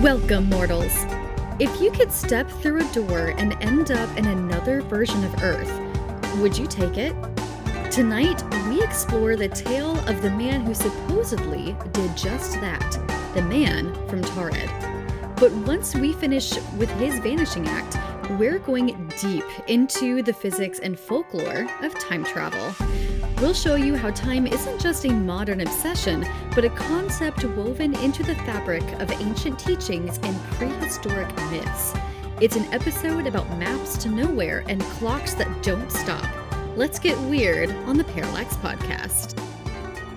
Welcome, mortals. If you could step through a door and end up in another version of Earth, would you take it? Tonight, we explore the tale of the man who supposedly did just that, the man from Taured. But once we finish with his vanishing act, we're going deep into the physics and folklore of time travel. We'll show you how time isn't just a modern obsession, but a concept woven into the fabric of ancient teachings and prehistoric myths. It's an episode about maps to nowhere and clocks that don't stop. Let's get weird on the Parallax Podcast.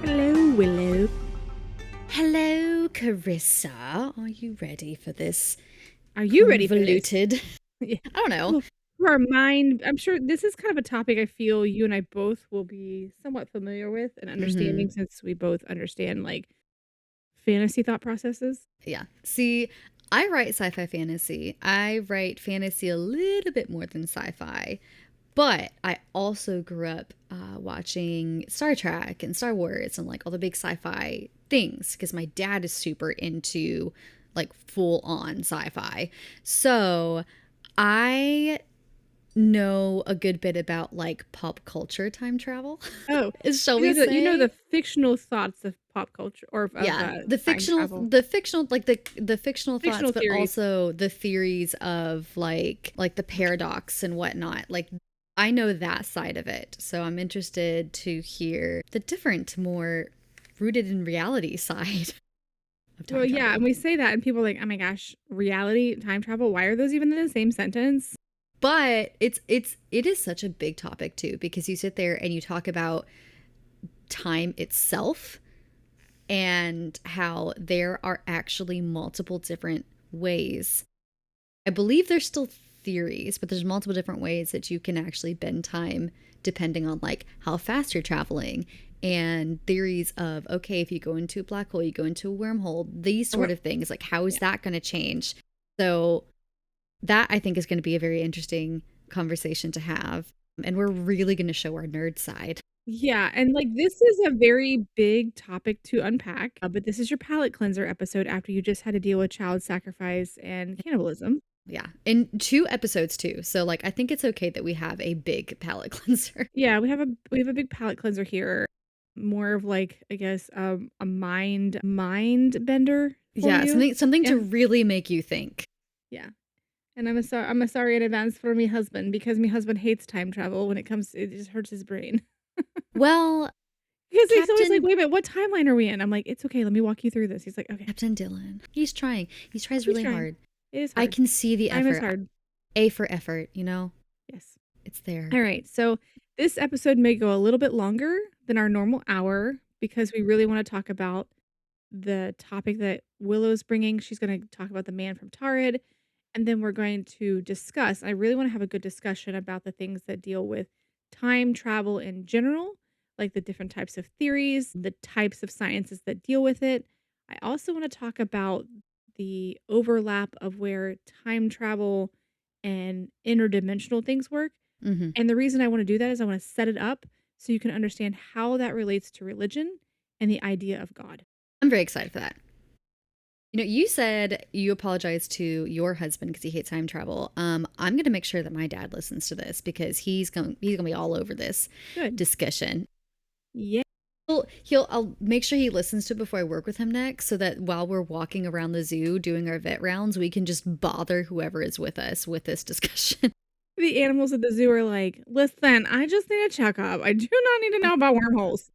Hello, Willow. Hello, Karisa. Are you ready for this? Are you ready for this? Convoluted? Yeah. I don't know. For our mind, I'm sure this is kind of a topic I feel you and I both will be somewhat familiar with and understanding since we both understand like fantasy thought processes. Yeah. See, I write sci-fi fantasy. I write fantasy a little bit more than sci-fi. But I also grew up watching Star Trek and Star Wars and like all the big sci-fi things because my dad is super into like full-on sci-fi. So I know a good bit about like pop culture time travel. Oh, shall we say? You know the fictional thoughts of pop culture or of the fictional thoughts, but theories. Also the theories of like the paradox and whatnot. Like I know that side of it, so I'm interested to hear the different, more rooted in reality side. Well, yeah, and we say that, and people are like, "Oh my gosh, reality, time travel. Why are those even in the same sentence?" But it is such a big topic too, because you sit there and you talk about time itself and how there are actually multiple different ways. I believe there's still theories, but there's multiple different ways that you can actually bend time depending on like how fast you're traveling. And theories of, okay, if you go into a black hole, you go into a wormhole, these sort of things, like how is that going to change? So that I think is going to be a very interesting conversation to have. And we're really going to show our nerd side. Yeah, and like this is a very big topic to unpack, but this is your palate cleanser episode after you just had to deal with child sacrifice and cannibalism. Yeah, in 2 episodes too. So like I think it's okay that we have a big palate cleanser. Yeah, we have a big palate cleanser here. More of like, I guess, a mind bender. Yeah, something to really make you think. Yeah. And I'm sorry in advance for my husband because my husband hates time travel when it just hurts his brain. Well, because he's always like, wait a minute, what timeline are we in? I'm like, it's okay, let me walk you through this. He's like, okay. Captain Dylan. He's trying. He tries really hard. It is hard. I can see the effort. Time is hard. A for effort, you know? Yes. It's there. All right. So this episode may go a little bit longer than our normal hour because we really want to talk about the topic that Willow's bringing. She's going to talk about the man from Taured. And then we're going to discuss, I really want to have a good discussion about the things that deal with time travel in general, like the different types of theories, the types of sciences that deal with it. I also want to talk about the overlap of where time travel and interdimensional things work. Mm-hmm. And the reason I want to do that is I want to set it up so you can understand how that relates to religion and the idea of God. I'm very excited for that. You know, you said you apologized to your husband because he hates time travel. I'm going to make sure that my dad listens to this because he's going to be all over this discussion. Yeah. I'll make sure he listens to it before I work with him next so that while we're walking around the zoo doing our vet rounds, we can just bother whoever is with us with this discussion. The animals at the zoo are like, listen, I just need a checkup. I do not need to know about wormholes.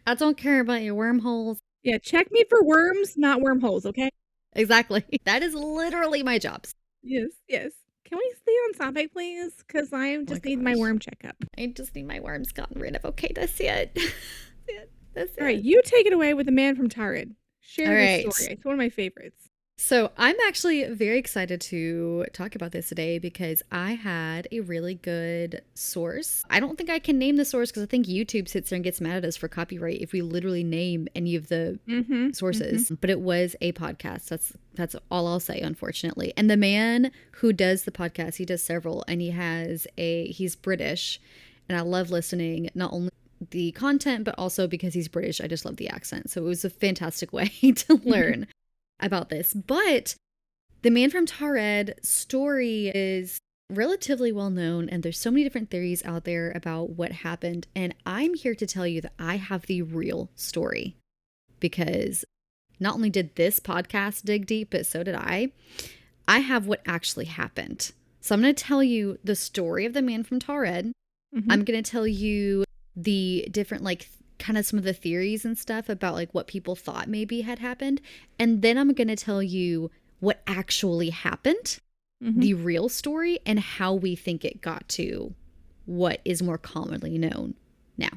I don't care about your wormholes. Yeah, check me for worms, not wormholes, okay? Exactly. That is literally my job. Yes. Can we stay on topic, please? Because I just need my worm checkup. I just need my worms gotten rid of. Okay, that's it. That's it. All right, you take it away with the man from Taured. Share the story. It's one of my favorites. So I'm actually very excited to talk about this today because I had a really good source. I don't think I can name the source because I think YouTube sits there and gets mad at us for copyright if we literally name any of the sources. But it was a podcast. That's all I'll say, unfortunately. And the man who does the podcast, he does several, and he's British. And I love listening, not only the content, but also because he's British, I just love the accent. So it was a fantastic way to learn about this. But The Man from Taured story is relatively well known, and there's so many different theories out there about what happened. And I'm here to tell you that I have the real story, because not only did this podcast dig deep, but so did I. I have what actually happened. So I'm going to tell you the story of the Man from Taured. Mhm. I'm going to tell you the different, like, kind of some of the theories and stuff about, like, what people thought maybe had happened. And then I'm going to tell you what actually happened, the real story, and how we think it got to what is more commonly known now.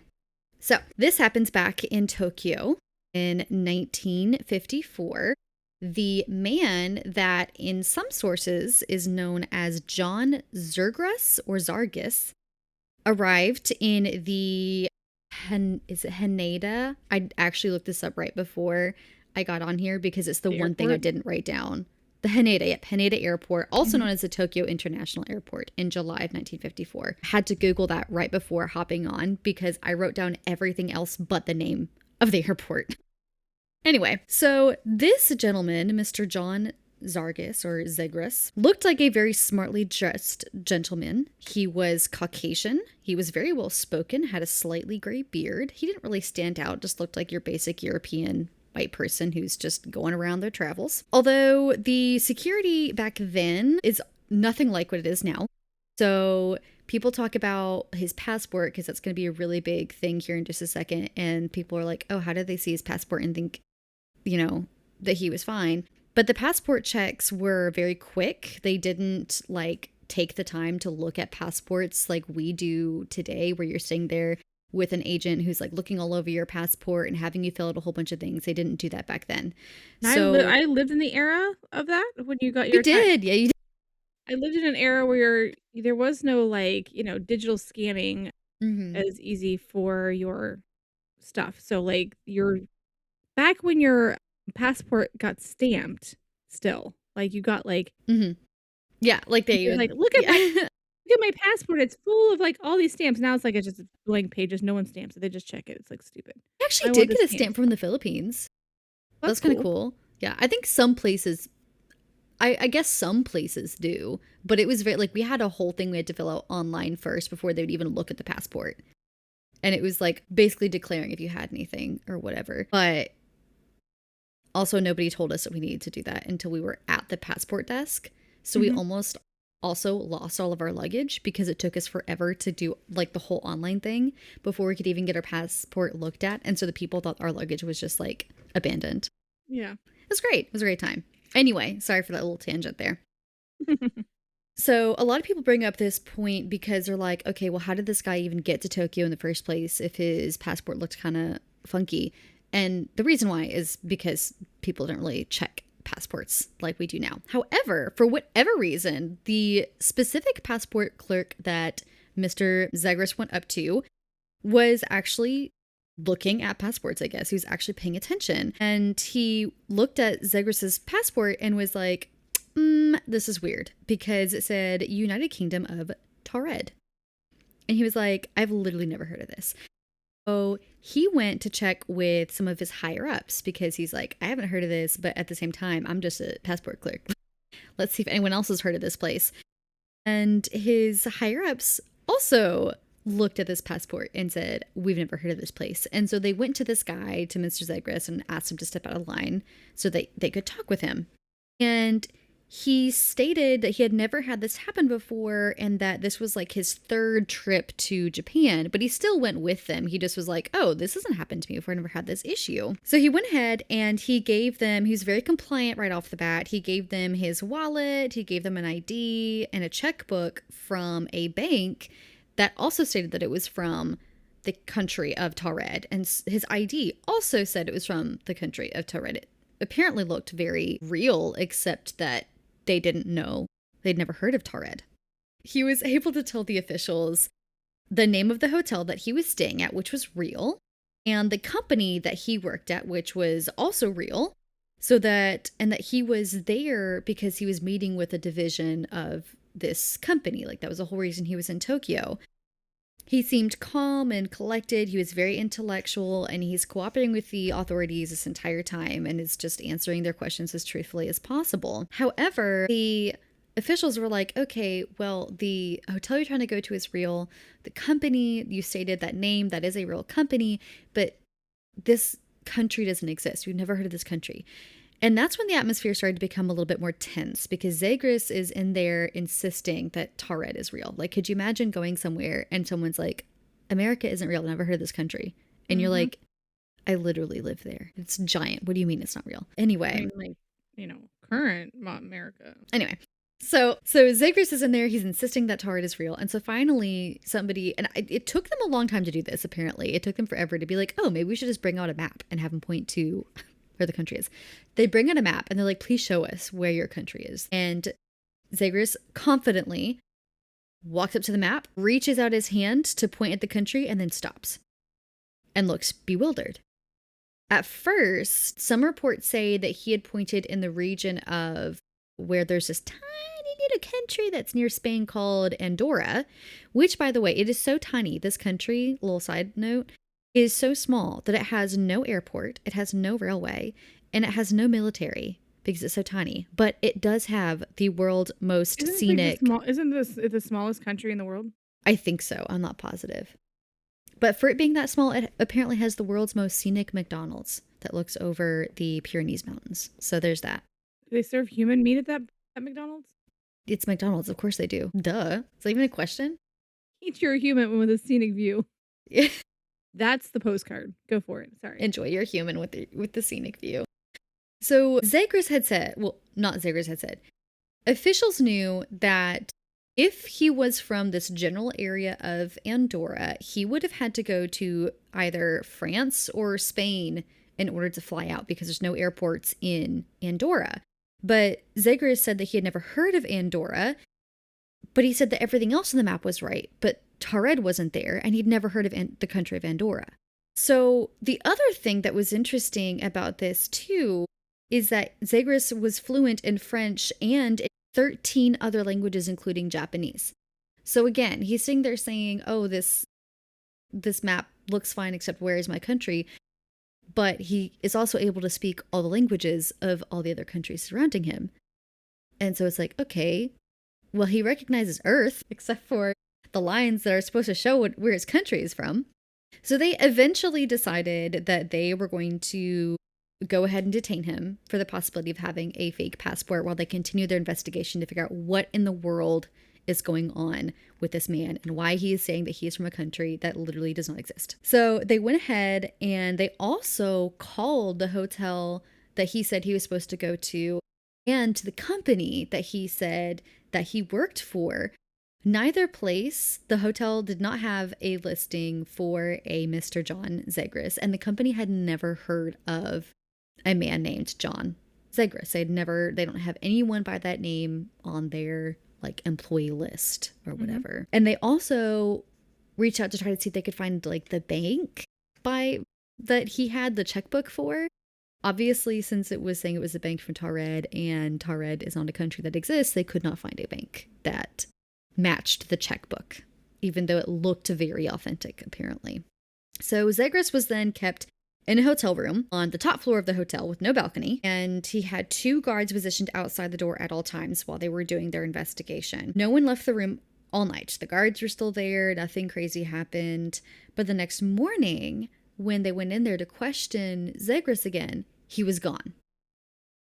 So this happens back in Tokyo in 1954. The man that in some sources is known as John Zergrus or Zargis arrived in the is it Haneda? I actually looked this up right before I got on here because it's the one thing I didn't write down. The Haneda Airport, also known as the Tokyo International Airport, in July of 1954. Had to Google that right before hopping on because I wrote down everything else but the name of the airport. Anyway, so this gentleman, Mr. John Zargis or Zegris, looked like a very smartly dressed gentleman. He was Caucasian. He was very well spoken, had a slightly gray beard. He didn't really stand out, just looked like your basic European white person who's just going around their travels. Although the security back then is nothing like what it is now. So people talk about his passport because that's going to be a really big thing here in just a second. And people are like, oh, how did they see his passport and think, that he was fine? But the passport checks were very quick. They didn't take the time to look at passports like we do today, where you're sitting there with an agent who's looking all over your passport and having you fill out a whole bunch of things. They didn't do that back then. So I lived in the era of that when you got your you did. Yeah, you did. I lived in an era where there was no digital scanning as easy for your stuff. So your back when your passport got stamped still, you got Yeah, you're look at my passport, it's full of all these stamps. Now it's just blank pages, no one stamps it, they just check it. It's stupid. I actually did get a stamp from the Philippines. That's kind of cool. Yeah, I think some places, I guess some places do, but it was very we had a whole thing we had to fill out online first before they would even look at the passport. And it was basically declaring if you had anything or whatever. But also nobody told us that we needed to do that until we were at the passport desk. So we almost also lost all of our luggage because it took us forever to do the whole online thing before we could even get our passport looked at. And so the people thought our luggage was just abandoned. Yeah. It was great. It was a great time. Anyway, sorry for that little tangent there. So a lot of people bring up this point because they're like, okay, well, how did this guy even get to Tokyo in the first place if his passport looked kind of funky? And the reason why is because people don't really check passports like we do now. However, for whatever reason, the specific passport clerk that Mr. Zegris went up to was actually looking at passports, I guess. He was actually paying attention. And he looked at Zegris's passport and was like, this is weird, because it said United Kingdom of Taured. And he was like, I've literally never heard of this. So he went to check with some of his higher ups because he's like, I haven't heard of this, but at the same time, I'm just a passport clerk. Let's see if anyone else has heard of this place. And his higher ups also looked at this passport and said, we've never heard of this place. And so they went to this guy, to Mr. Zegris, and asked him to step out of line so they could talk with him. And he stated that he had never had this happen before and that this was his third trip to Japan, but he still went with them. He just was like, oh, this hasn't happened to me before. I never had this issue. So he went ahead and he was very compliant right off the bat. He gave them his wallet, he gave them an ID and a checkbook from a bank that also stated that it was from the country of Taured. And his ID also said it was from the country of Taured. It apparently looked very real, except that they didn't know. They'd never heard of Taured. He was able to tell the officials the name of the hotel that he was staying at, which was real, and the company that he worked at, which was also real, and that he was there because he was meeting with a division of this company. That was the whole reason he was in Tokyo. He seemed calm and collected. He was very intellectual, and he's cooperating with the authorities this entire time and is just answering their questions as truthfully as possible. However, the officials were like, okay, well, the hotel you're trying to go to is real. The company, you stated that name, that is a real company, but this country doesn't exist. We've never heard of this country. And that's when the atmosphere started to become a little bit more tense, because Zagreus is in there insisting that Taured is real. Like, could you imagine going somewhere and someone's like, America isn't real. I've never heard of this country. And you're like, I literally live there. It's giant. What do you mean it's not real? Anyway. I mean, like, current America. Anyway. So Zagreus is in there. He's insisting that Taured is real. And so finally somebody, and it took them a long time to do this, apparently. It took them forever to be like, oh, maybe we should just bring out a map and have them point to where the country is. They bring out a map and they're like, please show us where your country is. And Zagreus confidently walks up to the map, reaches out his hand to point at the country, and then stops and looks bewildered. At first, some reports say that he had pointed in the region of where there's this tiny little country that's near Spain called Andorra, which, by the way, it is so tiny. This country, little side note, is so small that it has no airport, it has no railway, and it has no military because it's so tiny. But it does have the world's most scenic... Isn't this the smallest country in the world? I think so. I'm not positive. But for it being that small, it apparently has the world's most scenic McDonald's that looks over the Pyrenees Mountains. So there's that. Do they serve human meat at McDonald's? It's McDonald's. Of course they do. Duh. Is that even a question? Eat your human with a scenic view. Yeah. That's the postcard. Go for it. Sorry. Enjoy your human with the scenic view. So Zagreus had said, well, not Zagreus had said, officials knew that if he was from this general area of Andorra, he would have had to go to either France or Spain in order to fly out because there's no airports in Andorra. But Zagreus said that he had never heard of Andorra, but he said that everything else on the map was right, but Taured wasn't there, and he'd never heard of the country of Andorra. So the other thing that was interesting about this, too, is that Zagreus was fluent in French and in 13 other languages, including Japanese. So again, he's sitting there saying, oh, this map looks fine, except where is my country? But he is also able to speak all the languages of all the other countries surrounding him. And so it's like, okay, well, he recognizes Earth, except for the lines that are supposed to show where his country is from. So they eventually decided that they were going to go ahead and detain him for the possibility of having a fake passport while they continue their investigation to figure out what in the world is going on with this man and why he is saying that he is from a country that literally does not exist. So they went ahead and they also called the hotel that he said he was supposed to go to and to the company that he said that he worked for. Neither place, the hotel did not have a listing for a Mr. John Zagreus, and the company had never heard of a man named John Zagreus. They don't have anyone by that name on their employee list or whatever. Mm-hmm. And they also reached out to try to see if they could find the bank that he had the checkbook for. Obviously, since it was saying it was a bank from Taured and Taured is not a country that exists, they could not find a bank that matched the checkbook, even though it looked very authentic, apparently. So Zagreus was then kept in a hotel room on the top floor of the hotel with no balcony, and he had 2 guards positioned outside the door at all times while they were doing their investigation. No one left the room all night. The guards were still there, nothing crazy happened, but the next morning, when they went in there to question Zagreus again, he was gone.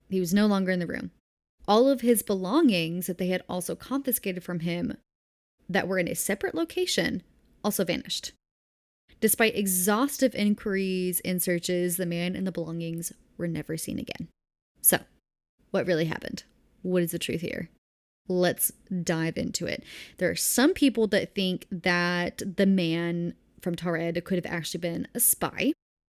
He was no longer in the room. All of his belongings that they had also confiscated from him that were in a separate location also vanished. Despite exhaustive inquiries and searches, the man and the belongings were never seen again. So, what really happened? What is the truth here? Let's dive into it. There are some people that think that the man from Taured could have actually been a spy.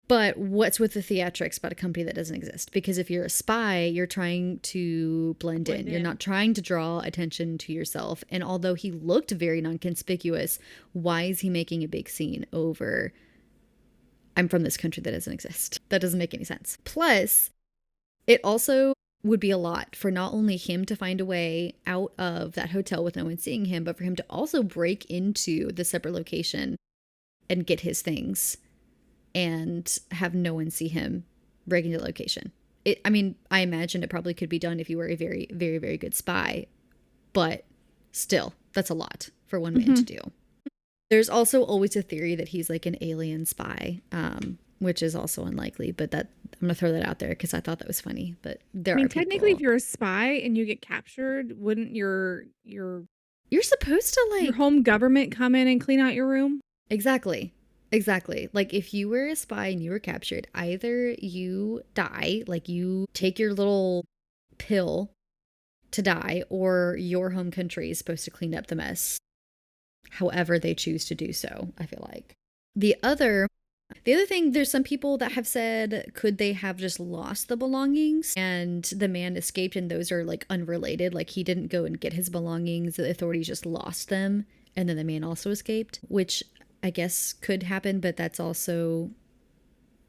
But what's with the theatrics about a company that doesn't exist? Because if you're a spy, you're trying to blend in. You're not trying to draw attention to yourself. And although he looked very non-conspicuous, why is he making a big scene over, I'm from this country that doesn't exist? That doesn't make any sense. Plus, it also would be a lot for not only him to find a way out of that hotel with no one seeing him, but for him to also break into the separate location and get his things and have no one see him break into the location. I mean, I imagine it probably could be done if you were a very, very, very good spy, but still, that's a lot for one man to do. There's also always a theory that he's like an alien spy, which is also unlikely, but that I'm gonna throw that out there because I thought that was funny. But there are technically, people, if you're a spy and you get captured, wouldn't you're supposed to like your home government come in and clean out your room? Exactly. Like if you were a spy and you were captured, either you die, like you take your little pill to die, or your home country is supposed to clean up the mess. However they choose to do so, I feel like. The other thing, there's some people that have said, could they have just lost the belongings and the man escaped, and those are like unrelated, like he didn't go and get his belongings, the authorities just lost them, and then the man also escaped, which I guess could happen, but that's also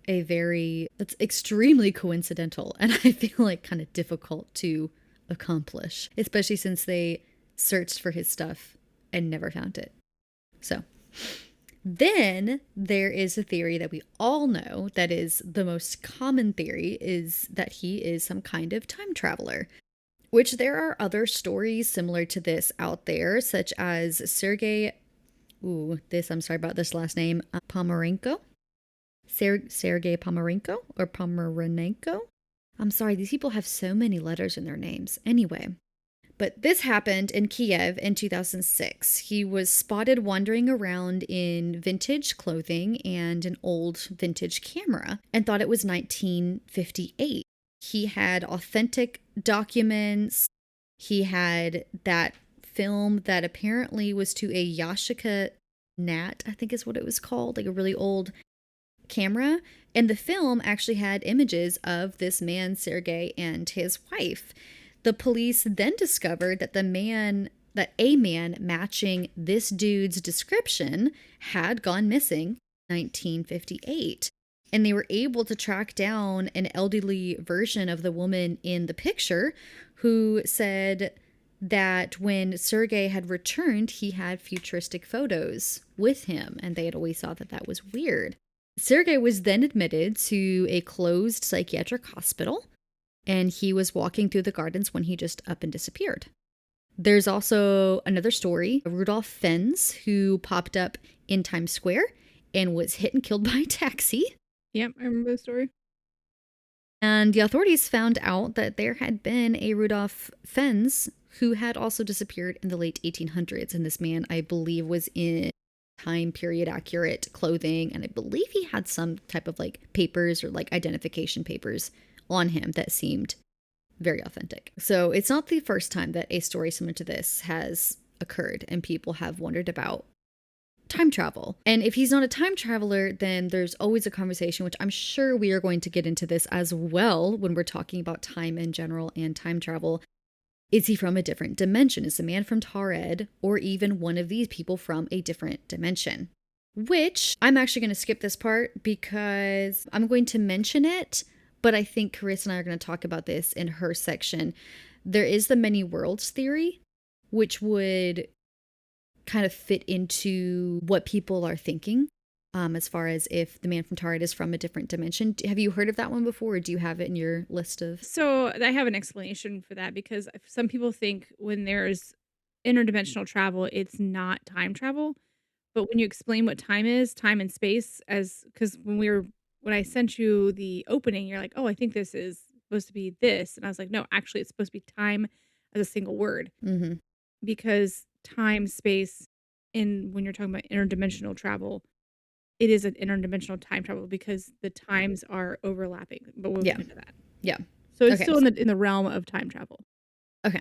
that's extremely coincidental, and I feel like kind of difficult to accomplish, especially since they searched for his stuff and never found it. So then there is a theory that we all know, that is the most common theory, is that he is some kind of time traveler, which there are other stories similar to this out there, such as I'm sorry about this last name, Pomerenko? Sergei Pomerenko or Pomerenko? I'm sorry, these people have so many letters in their names. Anyway, but this happened in Kiev in 2006. He was spotted wandering around in vintage clothing and an old vintage camera and thought it was 1958. He had authentic documents. He had that film that apparently was to a Yashica Nat, I think is what it was called, like a really old camera. And the film actually had images of this man, Sergei, and his wife. The police then discovered that a man matching this dude's description had gone missing in 1958. And they were able to track down an elderly version of the woman in the picture who said that when Sergei had returned, he had futuristic photos with him, and they had always thought that that was weird. Sergei was then admitted to a closed psychiatric hospital, and he was walking through the gardens when he just up and disappeared. There's also another story, Rudolf Fens, who popped up in Times Square and was hit and killed by a taxi. Yep, I remember the story. And the authorities found out that there had been a Rudolf Fens who had also disappeared in the late 1800s. And this man, I believe, was in time period accurate clothing. And I believe he had some type of like papers or like identification papers on him that seemed very authentic. So it's not the first time that a story similar to this has occurred and people have wondered about time travel. And if he's not a time traveler, then there's always a conversation, which I'm sure we are going to get into this as well when we're talking about time in general and time travel. Is he from a different dimension? Is the man from Taured or even one of these people from a different dimension? Which I'm actually going to skip this part because I'm going to mention it, but I think Karisa and I are going to talk about this in her section. There is the many worlds theory, which would kind of fit into what people are thinking as far as if the man from Taured is from a different dimension. Have you heard of that one before, or do you have it in your list of? So I have an explanation for that, because some people think when there's interdimensional travel, it's not time travel. But when you explain what time is, time and space, because when I sent you the opening, you're like, oh, I think this is supposed to be this. And I was like, no, actually, it's supposed to be time as a single word. Mm-hmm. Because time, space, when you're talking about interdimensional travel, it is an interdimensional time travel because the times are overlapping. But we'll get into that. Yeah. So it's still in the realm of time travel. Okay.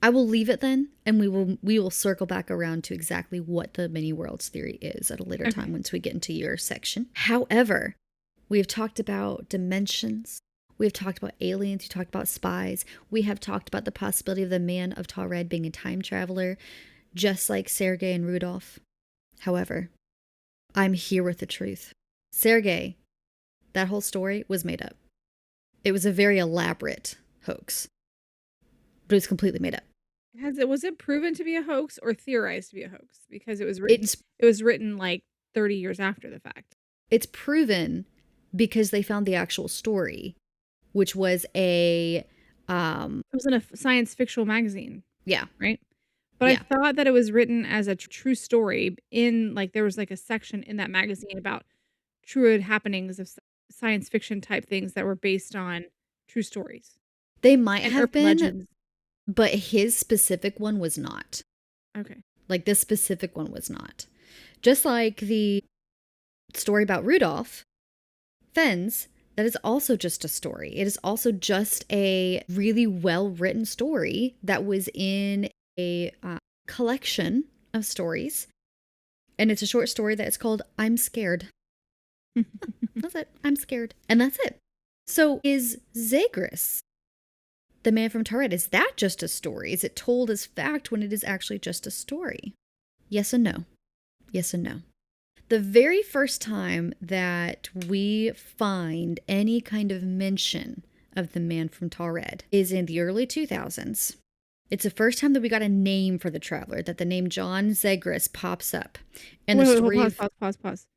I will leave it then, and we will circle back around to exactly what the many worlds theory is at a later time once we get into your section. However, we have talked about dimensions. We have talked about aliens. We talked about spies. We have talked about the possibility of the man of Taured being a time traveler, just like Sergei and Rudolph. However, I'm here with the truth. Sergei, that whole story was made up. It was a very elaborate hoax. But it was completely made up. Was it proven to be a hoax or theorized to be a hoax? Because it was written like 30 years after the fact. It's proven because they found the actual story, which was it was in a science fictional magazine. Yeah. Right? But Yeah. I thought that it was written as a true story there was like a section in that magazine about true happenings of science fiction type things that were based on true stories. They might And have urban been, legends. but his specific one was not. Okay. Like this specific one was not. Just like the story about Rudolph Fens, that is also just a story. It is also just a really well-written story that was in a collection of stories. And it's a short story that is called I'm Scared. That's it. I'm scared. And that's it. So is Zagreus, the man from Taured, is that just a story? Is it told as fact when it is actually just a story? Yes and no. Yes and no. The very first time that we find any kind of mention of the man from Taured is in the early 2000s. It's the first time that we got a name for the traveler, that the name John Zagreus pops up. And the story pause.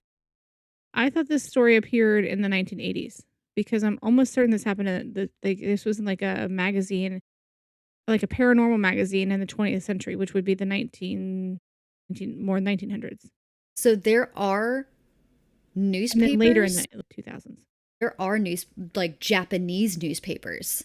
I thought this story appeared in the 1980s because I'm almost certain this happened this was in like a magazine, like a paranormal magazine in the 20th century, which would be the 1900s. So there are newspapers. And then later in the 2000s. There are Japanese newspapers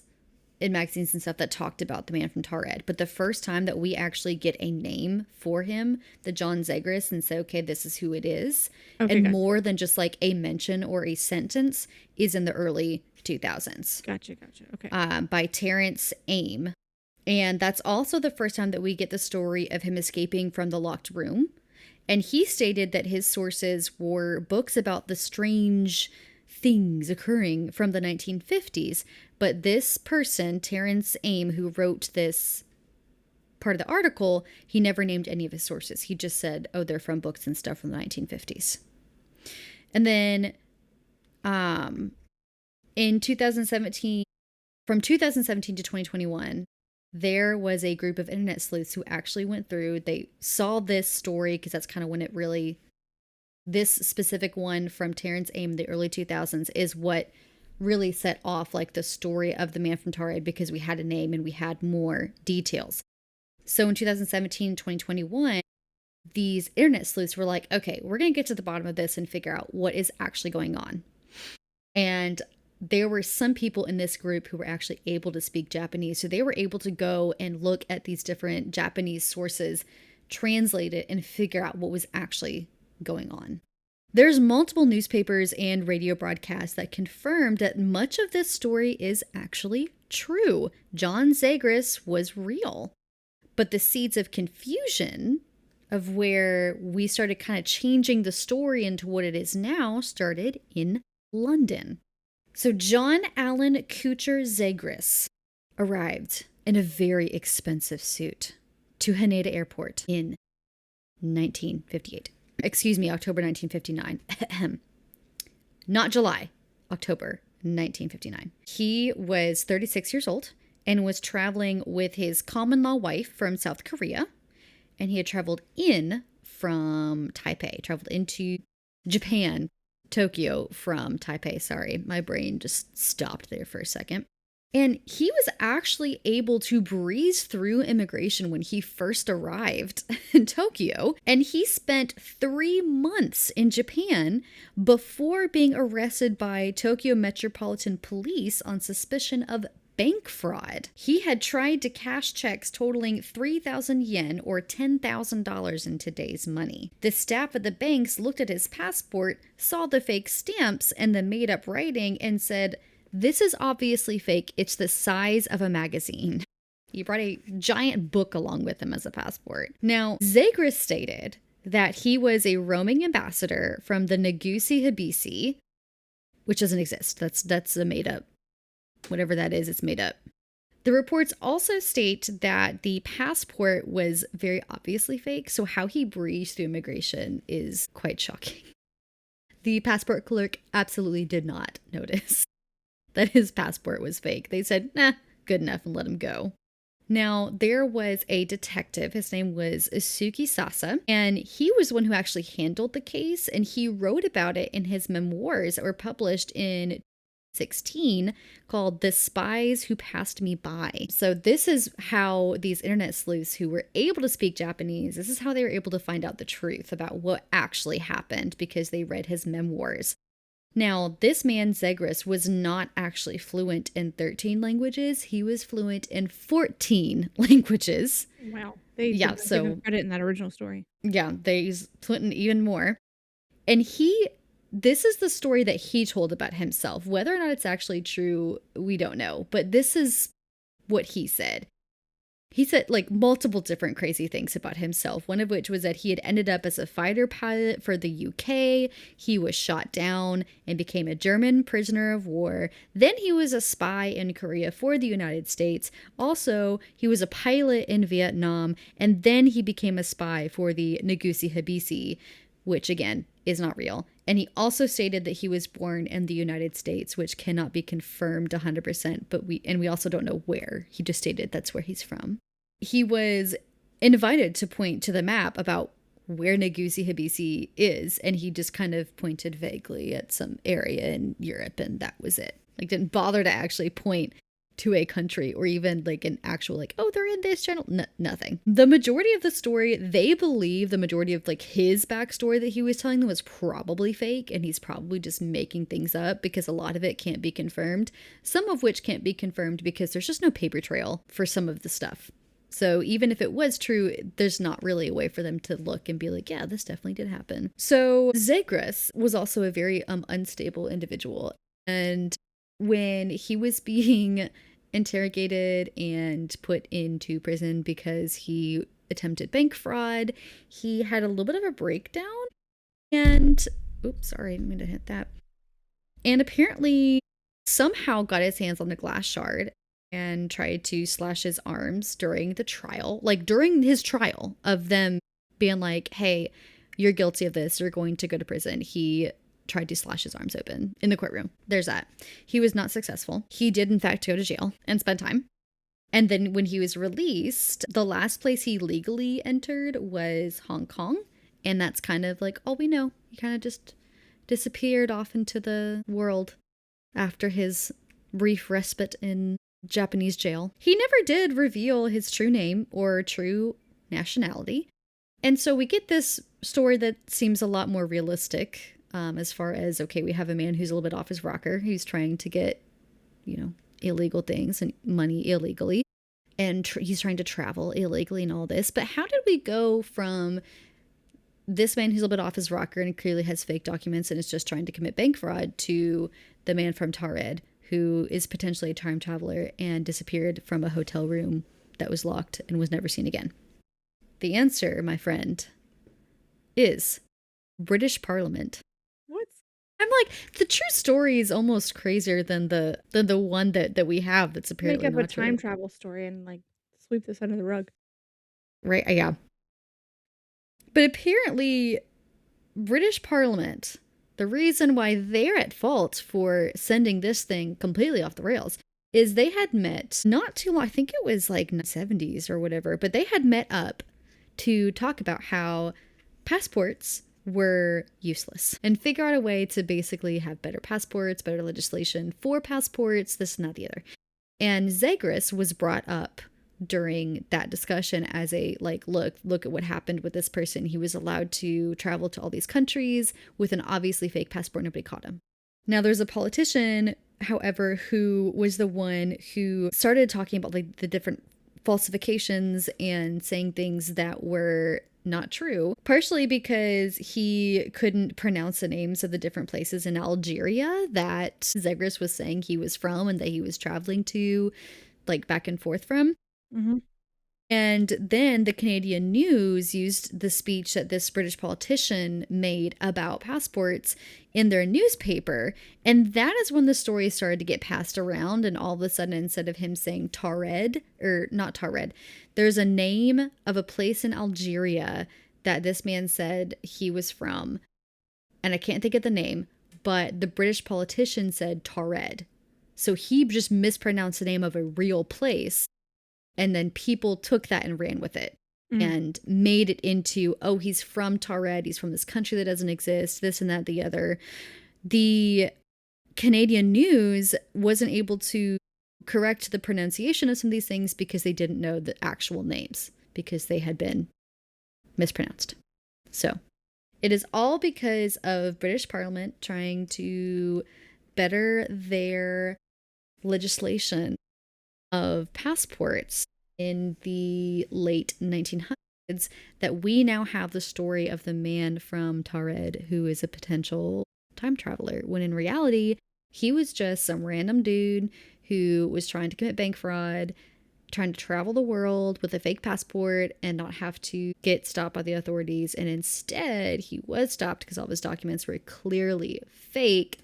in magazines and stuff that talked about the man from Taured. But the first time that we actually get a name for him, the John Zagreus, and say, okay, this is who it is, okay, and gotcha. more than just like a mention or a sentence, is in the early 2000s. Gotcha. Okay. By Terrence Aim. And that's also the first time that we get the story of him escaping from the locked room. And he stated that his sources were books about the strange things occurring from the 1950s. But this person, Terrence Aim, who wrote this part of the article, he never named any of his sources. He just said, oh, they're from books and stuff from the 1950s. And then in 2017, from 2017 to 2021, there was a group of internet sleuths who actually went through. They saw this story because that's kind of when it really, this specific one from Terrence Aim, the early 2000s, is what really set off like the story of the man from Taured, because we had a name and we had more details. So in 2017, 2021, these internet sleuths were like, okay, we're going to get to the bottom of this and figure out what is actually going on. And there were some people in this group who were actually able to speak Japanese. So they were able to go and look at these different Japanese sources, translate it, and figure out what was actually going on. There's multiple newspapers and radio broadcasts that confirmed that much of this story is actually true. John Zagreus was real. But the seeds of confusion of where we started kind of changing the story into what it is now started in London. So John Allen Kuchar Zagreus arrived in a very expensive suit to Haneda Airport in 1958. October 1959. Not July, October 1959. He was 36 years old and was traveling with his common-law wife from South Korea. And he had traveled in from Taipei, traveled into Japan, Tokyo from Taipei. Sorry, my brain just stopped there for a second. And he was actually able to breeze through immigration when he first arrived in Tokyo. And he spent 3 months in Japan before being arrested by Tokyo Metropolitan Police on suspicion of bank fraud. He had tried to cash checks totaling 3,000 yen or $10,000 in today's money. The staff at the banks looked at his passport, saw the fake stamps and the made-up writing, and said, "This is obviously fake. It's the size of a magazine." He brought a giant book along with him as a passport. Now, Zagreus stated that he was a roaming ambassador from the Nagusi Hibisi, which doesn't exist. That's a made-up. Whatever that is, it's made up. The reports also state that the passport was very obviously fake, so how he breezed through immigration is quite shocking. The passport clerk absolutely did not notice that his passport was fake. They said, nah, good enough and let him go. Now, there was a detective. His name was Isuki Sasa, and he was the one who actually handled the case, and he wrote about it in his memoirs that were published in 16 called The Spies Who Passed Me By. So this is how these internet sleuths who were able to speak Japanese, this is how they were able to find out the truth about what actually happened because they read his memoirs. Now, this man, Zegras, was not actually fluent in 13 languages. He was fluent in 14 languages. Wow. They didn't give him credit in that original story. Yeah, he's fluent in even more. And this is the story that he told about himself. Whether or not it's actually true, we don't know. But this is what he said. He said like multiple different crazy things about himself, one of which was that he had ended up as a fighter pilot for the UK. He was shot down and became a German prisoner of war. Then he was a spy in Korea for the United States. Also, he was a pilot in Vietnam. And then he became a spy for the Nagusi Habisi, which again is not real. And he also stated that he was born in the United States, which cannot be confirmed 100%, but we also don't know where. He just stated that's where he's from. He was invited to point to the map about where Nagusi Habisi is, and he just kind of pointed vaguely at some area in Europe, and that was it. Like, didn't bother to actually point to a country or even like an actual like, oh, they're in this channel. Nothing. The majority of the story, they believe the majority of like his backstory that he was telling them was probably fake, and he's probably just making things up because a lot of it can't be confirmed. Some of which can't be confirmed because there's just no paper trail for some of the stuff. So even if it was true, there's not really a way for them to look and be like, yeah, this definitely did happen. So Zegras was also a very unstable individual. And when he was being interrogated and put into prison because he attempted bank fraud, he had a little bit of a breakdown. And, oops, sorry, I didn't mean to hit that. And apparently somehow got his hands on a glass shard and tried to slash his arms during the trial. Like during his trial of them being like, hey, you're guilty of this, you're going to go to prison. He tried to slash his arms open in the courtroom. There's that. He was not successful. He did in fact go to jail and spend time. And then when he was released, the last place he legally entered was Hong Kong. And that's kind of like all we know. He kind of just disappeared off into the world after his brief respite in Japanese jail. He never did reveal his true name or true nationality. And so we get this story that seems a lot more realistic as far as, okay, we have a man who's a little bit off his rocker, who's trying to get, illegal things and money illegally. And he's trying to travel illegally and all this. But how did we go from this man who's a little bit off his rocker and clearly has fake documents and is just trying to commit bank fraud to the man from Taured, who is potentially a time traveler and disappeared from a hotel room that was locked and was never seen again? The answer, my friend, is British Parliament. What? I'm like, the true story is almost crazier than the one that we have that's apparently Make up not a time true. travel story and like sweep this under the rug. Right, yeah. But apparently, British Parliament, the reason why they're at fault for sending this thing completely off the rails is they had met not too long, I think it was like 70s or whatever, but they had met up to talk about how passports were useless and figure out a way to basically have better passports, better legislation for passports, this and that, the other. And Zegras was brought up during that discussion as a like, look at what happened with this person. He was allowed to travel to all these countries with an obviously fake passport. Nobody caught him. Now there's a politician, however, who was the one who started talking about like the different falsifications and saying things that were not true, partially because he couldn't pronounce the names of the different places in Algeria that Zegras was saying he was from and that he was traveling to, like, back and forth from. Mm-hmm. And then the Canadian News used the speech that this British politician made about passports in their newspaper. And that is when the story started to get passed around. And all of a sudden, instead of him saying Taured, or not Taured, there's a name of a place in Algeria that this man said he was from. And I can't think of the name, but the British politician said Taured. So he just mispronounced the name of a real place. And then people took that and ran with it and made it into, oh, he's from Taured. He's from this country that doesn't exist, this and that, the other. The Canadian news wasn't able to correct the pronunciation of some of these things because they didn't know the actual names because they had been mispronounced. So it is all because of British Parliament trying to better their legislation of passports in the late 1900s that we now have the story of the man from Taured who is a potential time traveler, when in reality, he was just some random dude who was trying to commit bank fraud, trying to travel the world with a fake passport and not have to get stopped by the authorities. And instead, he was stopped because all of his documents were clearly fake,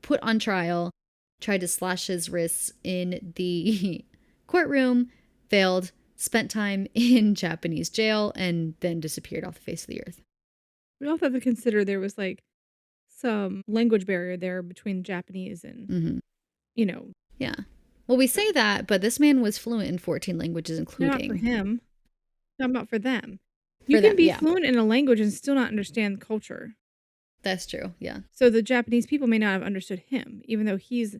put on trial, tried to slash his wrists in the courtroom, failed, spent time in Japanese jail, and then disappeared off the face of the earth. We also have to consider there was like some language barrier there between Japanese and, you know. Yeah. Well, we say that, but this man was fluent in 14 languages, including. Not for him. I'm not for them. You can be fluent in a language and still not understand culture. That's true, yeah. So the Japanese people may not have understood him, even though his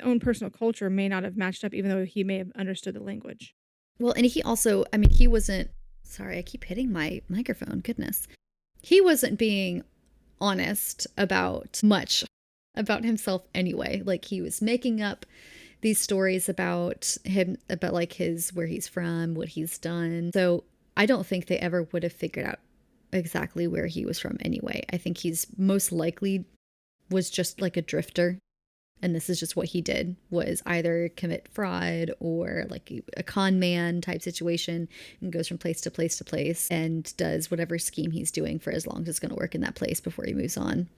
own personal culture may not have matched up, even though he may have understood the language. Well, and he also, I mean, he wasn't, sorry, I keep hitting my microphone, goodness. He wasn't being honest about much about himself anyway. Like, he was making up these stories about him, about like where he's from, what he's done. So I don't think they ever would have figured out exactly where he was from anyway. I think he's most likely was just like a drifter. And this is just what he did, was either commit fraud or like a con man type situation and goes from place to place to place and does whatever scheme he's doing for as long as it's going to work in that place before he moves on.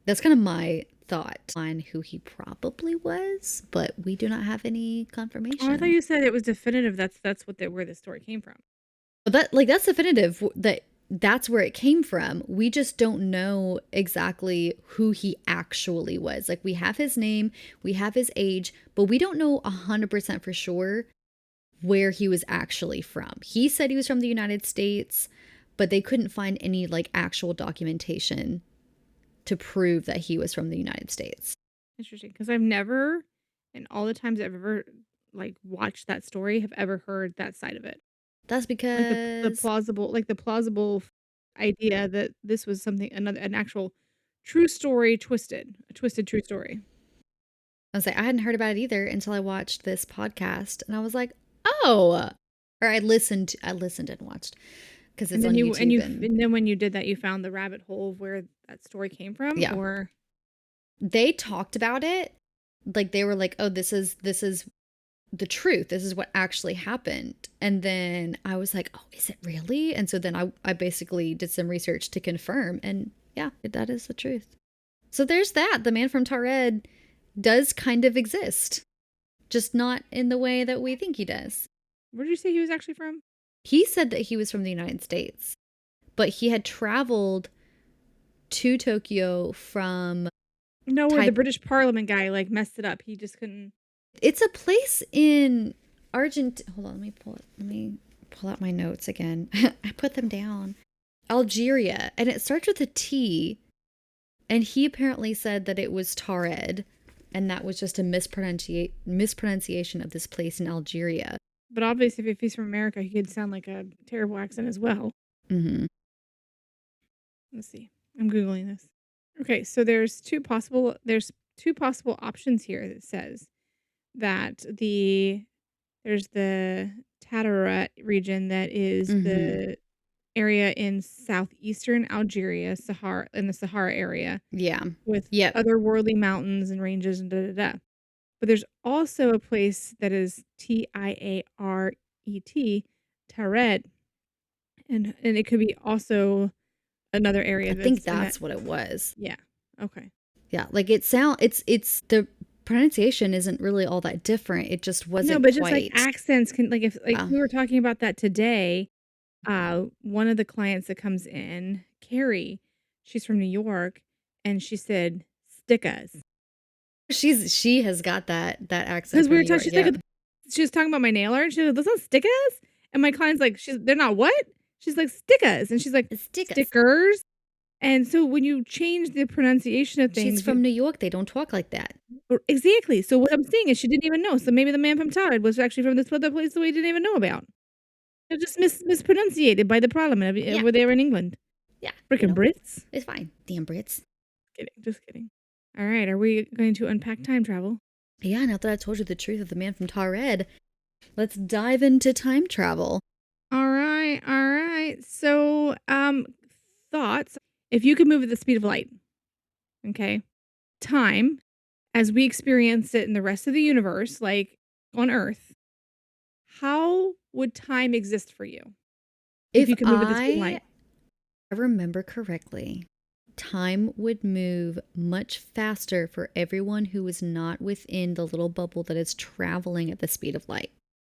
That's kind of my thought on who he probably was, but we do not have any confirmation. Oh, I thought you said it was definitive. That's where the story came from. But that's definitive that's where it came from. We just don't know exactly who he actually was. Like, we have his name, we have his age, but we don't know 100% for sure where he was actually from. He said he was from the United States, but they couldn't find any like actual documentation to prove that he was from the United States. Interesting, because I've never, in all the times I've ever like watched that story, have ever heard that side of it. That's because like the plausible idea that this was something, an actual true story, a twisted true story. I was like, I hadn't heard about it either until I watched this podcast, and I was like, oh, or I listened and watched because it's on YouTube. And then when you did that, you found the rabbit hole of where that story came from. Yeah. Or they talked about it, like they were like, oh, this is the truth. This is what actually happened. And then I was like, oh, is it really? And so then I basically did some research to confirm. And yeah, that is the truth. So there's that. The man from Taured does kind of exist, just not in the way that we think he does. Where did you say he was actually from? He said that he was from the United States, but he had traveled to Tokyo from... No, where the British Parliament guy like messed it up. He just couldn't... It's a place in Argentina. Hold on, let me pull out my notes again. I put them down. Algeria, and it starts with a T. And he apparently said that it was Taured, and that was just a mispronunciation of this place in Algeria. But obviously, if he's from America, he could sound like a terrible accent as well. Mm-hmm. Let's see. I'm Googling this. Okay, so there's two possible options here that says that there's the Taured region that is the area in southeastern Algeria, in the Sahara area. Yeah. With otherworldly mountains and ranges and da-da-da. But there's also a place that is Tiaret, Taured, and it could be also another area. I think that's what it was. Yeah. Okay. Yeah, like it's the pronunciation isn't really all that different. It just wasn't. No, but just like accents can, like, if like we were talking about that today. One of the clients that comes in, Carrie, she's from New York, and she said stickas. She has got that accent Because we from were New talking, York, she's like, yep. she was talking about my nail art, and she goes, "Those don't stickers?" And my client's like, "They're not what?" She's like, "Stickers," and she's like, Stickers. "Stickers?" And so when you change the pronunciation of She's things, from New York, they don't talk like that. exactly. So what I'm saying is she didn't even know. So maybe the man from Taured was actually from this other place that we didn't even know about. They're just mispronunciated by the Parliament Yeah, over there in England. yeah, Frickin' Brits. it's fine. Damn Brits. Kidding, just kidding. All right, are we going to unpack time travel? Yeah, now that I told you the truth of the man from Taured, let's dive into time travel. All right, all right. So, thoughts. If you could move at the speed of light, okay, time as we experience it in the rest of the universe, like on Earth, how would time exist for you if If you could move at the speed of light? I remember correctly, time would move much faster for everyone who is not within the little bubble that is traveling at the speed of light.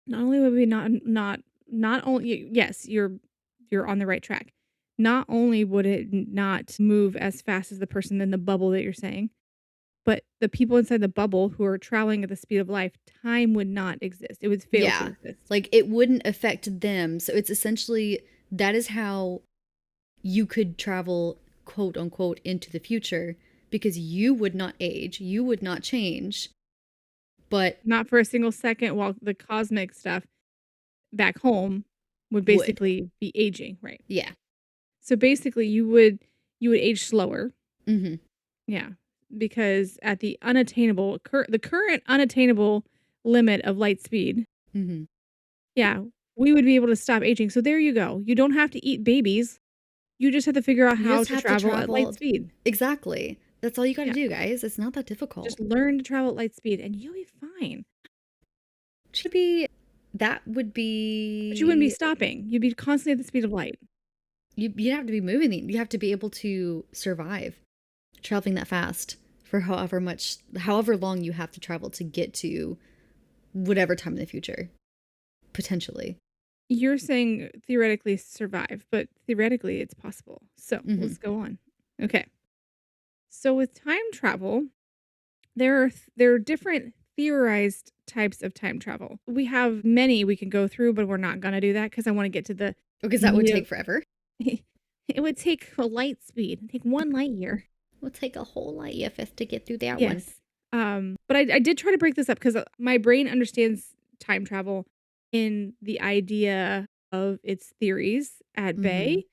Not only would we not only, yes, you're on the right track. Not only would it not move as fast as the person in the bubble that you're saying, but the people inside the bubble who are traveling at the speed of light, time would not exist. It would fail to Yeah, exist. like it wouldn't affect them. So it's essentially that is how you could travel, quote unquote, into the future because you would not age, you would not change, but Not for a single second while the cosmic stuff back home would would. basically be aging, right? Yeah. So basically you would age slower. Mm-hmm. Yeah, because at the unattainable the current unattainable limit of light speed, Mm-hmm. yeah, we would be able to stop aging. So there you go. You don't have to eat babies. You just have to figure out You how just to have to travel at light travel. speed. Exactly. That's all you got to Yeah, do, guys. It's not that difficult. just learn to travel at light speed and you'll be fine. Should be that would But you wouldn't be be stopping. You'd be constantly at the speed of light. you have to be moving. You have to be able to survive traveling that fast for however long you have to travel to get to whatever time in the future, potentially. You're saying theoretically survive, but theoretically it's possible. So Hmm. let's go on. Okay. So with time travel, there are different theorized types of time travel. We have many we can go through, but we're not gonna do that because I want to get to the Because that would meat take of forever. it would take a light speed. It'd take 1 light year. It would take a whole lot of us to get through that one. Yes. But I did try to break this up because my brain understands time travel in the idea of its theories at Hmm. bay,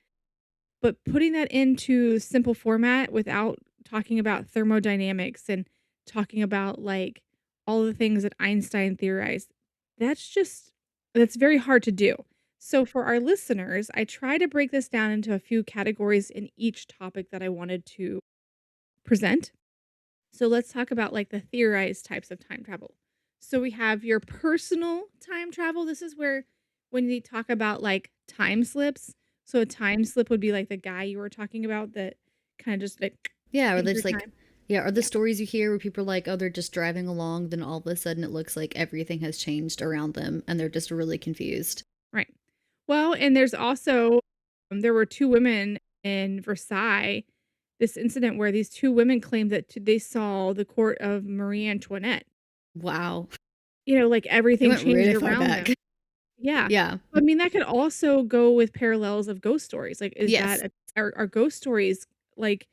but putting that into simple format without talking about thermodynamics and talking about, like, all the things that Einstein theorized, that's very hard to do. So for our listeners, I try to break this down into a few categories in each topic that I wanted to present. So let's talk about like the theorized types of time travel. So we have your personal time travel. This is where when we talk about like time slips. So a time slip would be like the guy you were talking about that kind of just like Yeah, or changed there's your like, time. yeah, or the Yeah, stories you hear where people are like, oh, they're just driving along, then all of a sudden it looks like everything has changed around them and they're just really confused. right. Well, and there's also there were two women in Versailles. This incident where these two women claimed that they saw the court of Marie Antoinette. Wow. Like It everything went changed really far around back. them. Yeah. Yeah. I mean, that could also go with parallels of ghost stories. Like, is that Yes. are ghost stories like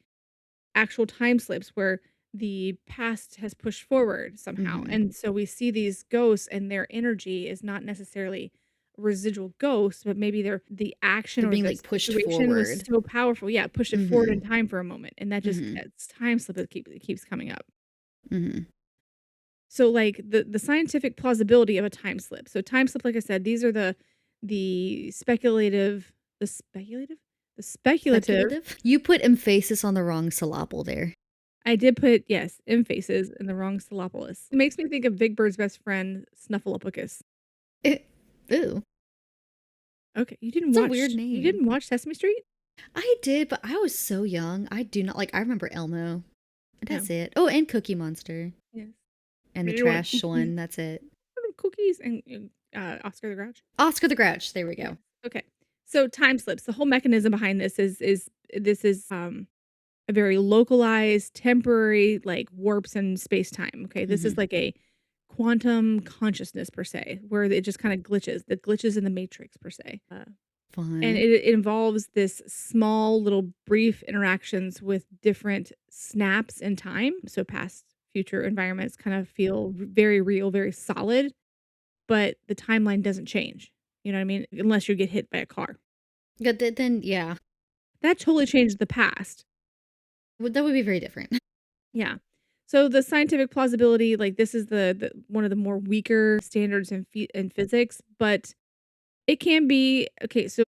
actual time slips where the past has pushed forward somehow? Hmm. And so we see these ghosts and their energy is not necessarily residual ghosts, but maybe the action They're or being the like pushed situation was forward. so powerful. Yeah, push it forward Hmm. in time for a moment. And that just Hmm. that's time slip that it keeps coming up. Hmm. So, like, the scientific plausibility of a time slip. So time slip, like I said, these are the speculative the speculative. Speculative. You put emphasis on the wrong syllable there. I did put, yes, emphasis in the wrong syllables. It makes me think of Big Bird's best friend, Snuffleupagus. It, ooh, Okay, it's a weird you name. didn't watch Sesame Street? I did, but I was so young. I do not like. I remember Elmo. No. That's it. Oh, and Cookie Monster Yes. and the You want trash cookies? one. That's it. Cookies and Oscar the Grouch? Oscar the Grouch. There we Yes. go. Okay. So time slips. The whole mechanism behind this is a very localized, temporary, like, warps in space-time, okay? This is Mhm. like a quantum consciousness per se, where it just kinda glitches, the glitches in the matrix per se. And Fun. it involves this small, little, brief interactions with different snaps in time, so past, future environments kind of feel very real, very solid, but the timeline doesn't change, you know what I mean? Unless you get hit by a car. Yeah, then yeah. That totally changed the past. That would be very different. Yeah. So the scientific plausibility, like, this is the one of the more weaker standards in physics, but it can be okay, so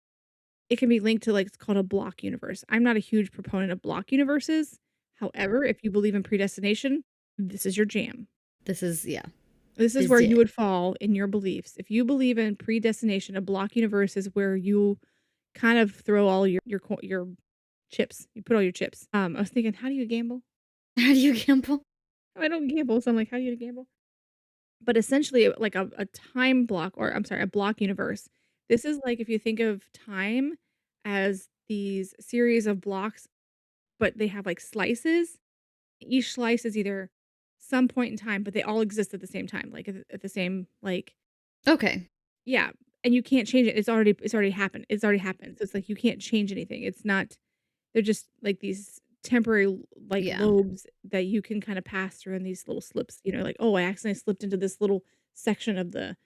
it can be linked to, like, it's called a block universe. I'm not a huge proponent of block universes. However, if you believe in predestination, this is your jam. This is yeah. This is This where you it. would fall in your beliefs. If you believe in predestination, a block universe is where you kind of throw all your chips. You put all your chips. I was thinking, how do you gamble? How do you gamble? I don't gamble, so I'm like, how do you gamble? But essentially, like a time block, or I'm sorry, a block universe. This is like if you think of time as these series of blocks, but they have like slices. Each slice is either some point in time, but they all exist at the same time, like at the same like Okay. yeah, and you can't change it. It's already happened. It's already happened. So it's like you can't change anything. It's not they're just like these temporary like Yeah. lobes that you can kind of pass through in these little slips, like, "Oh, I accidentally slipped into this little section of the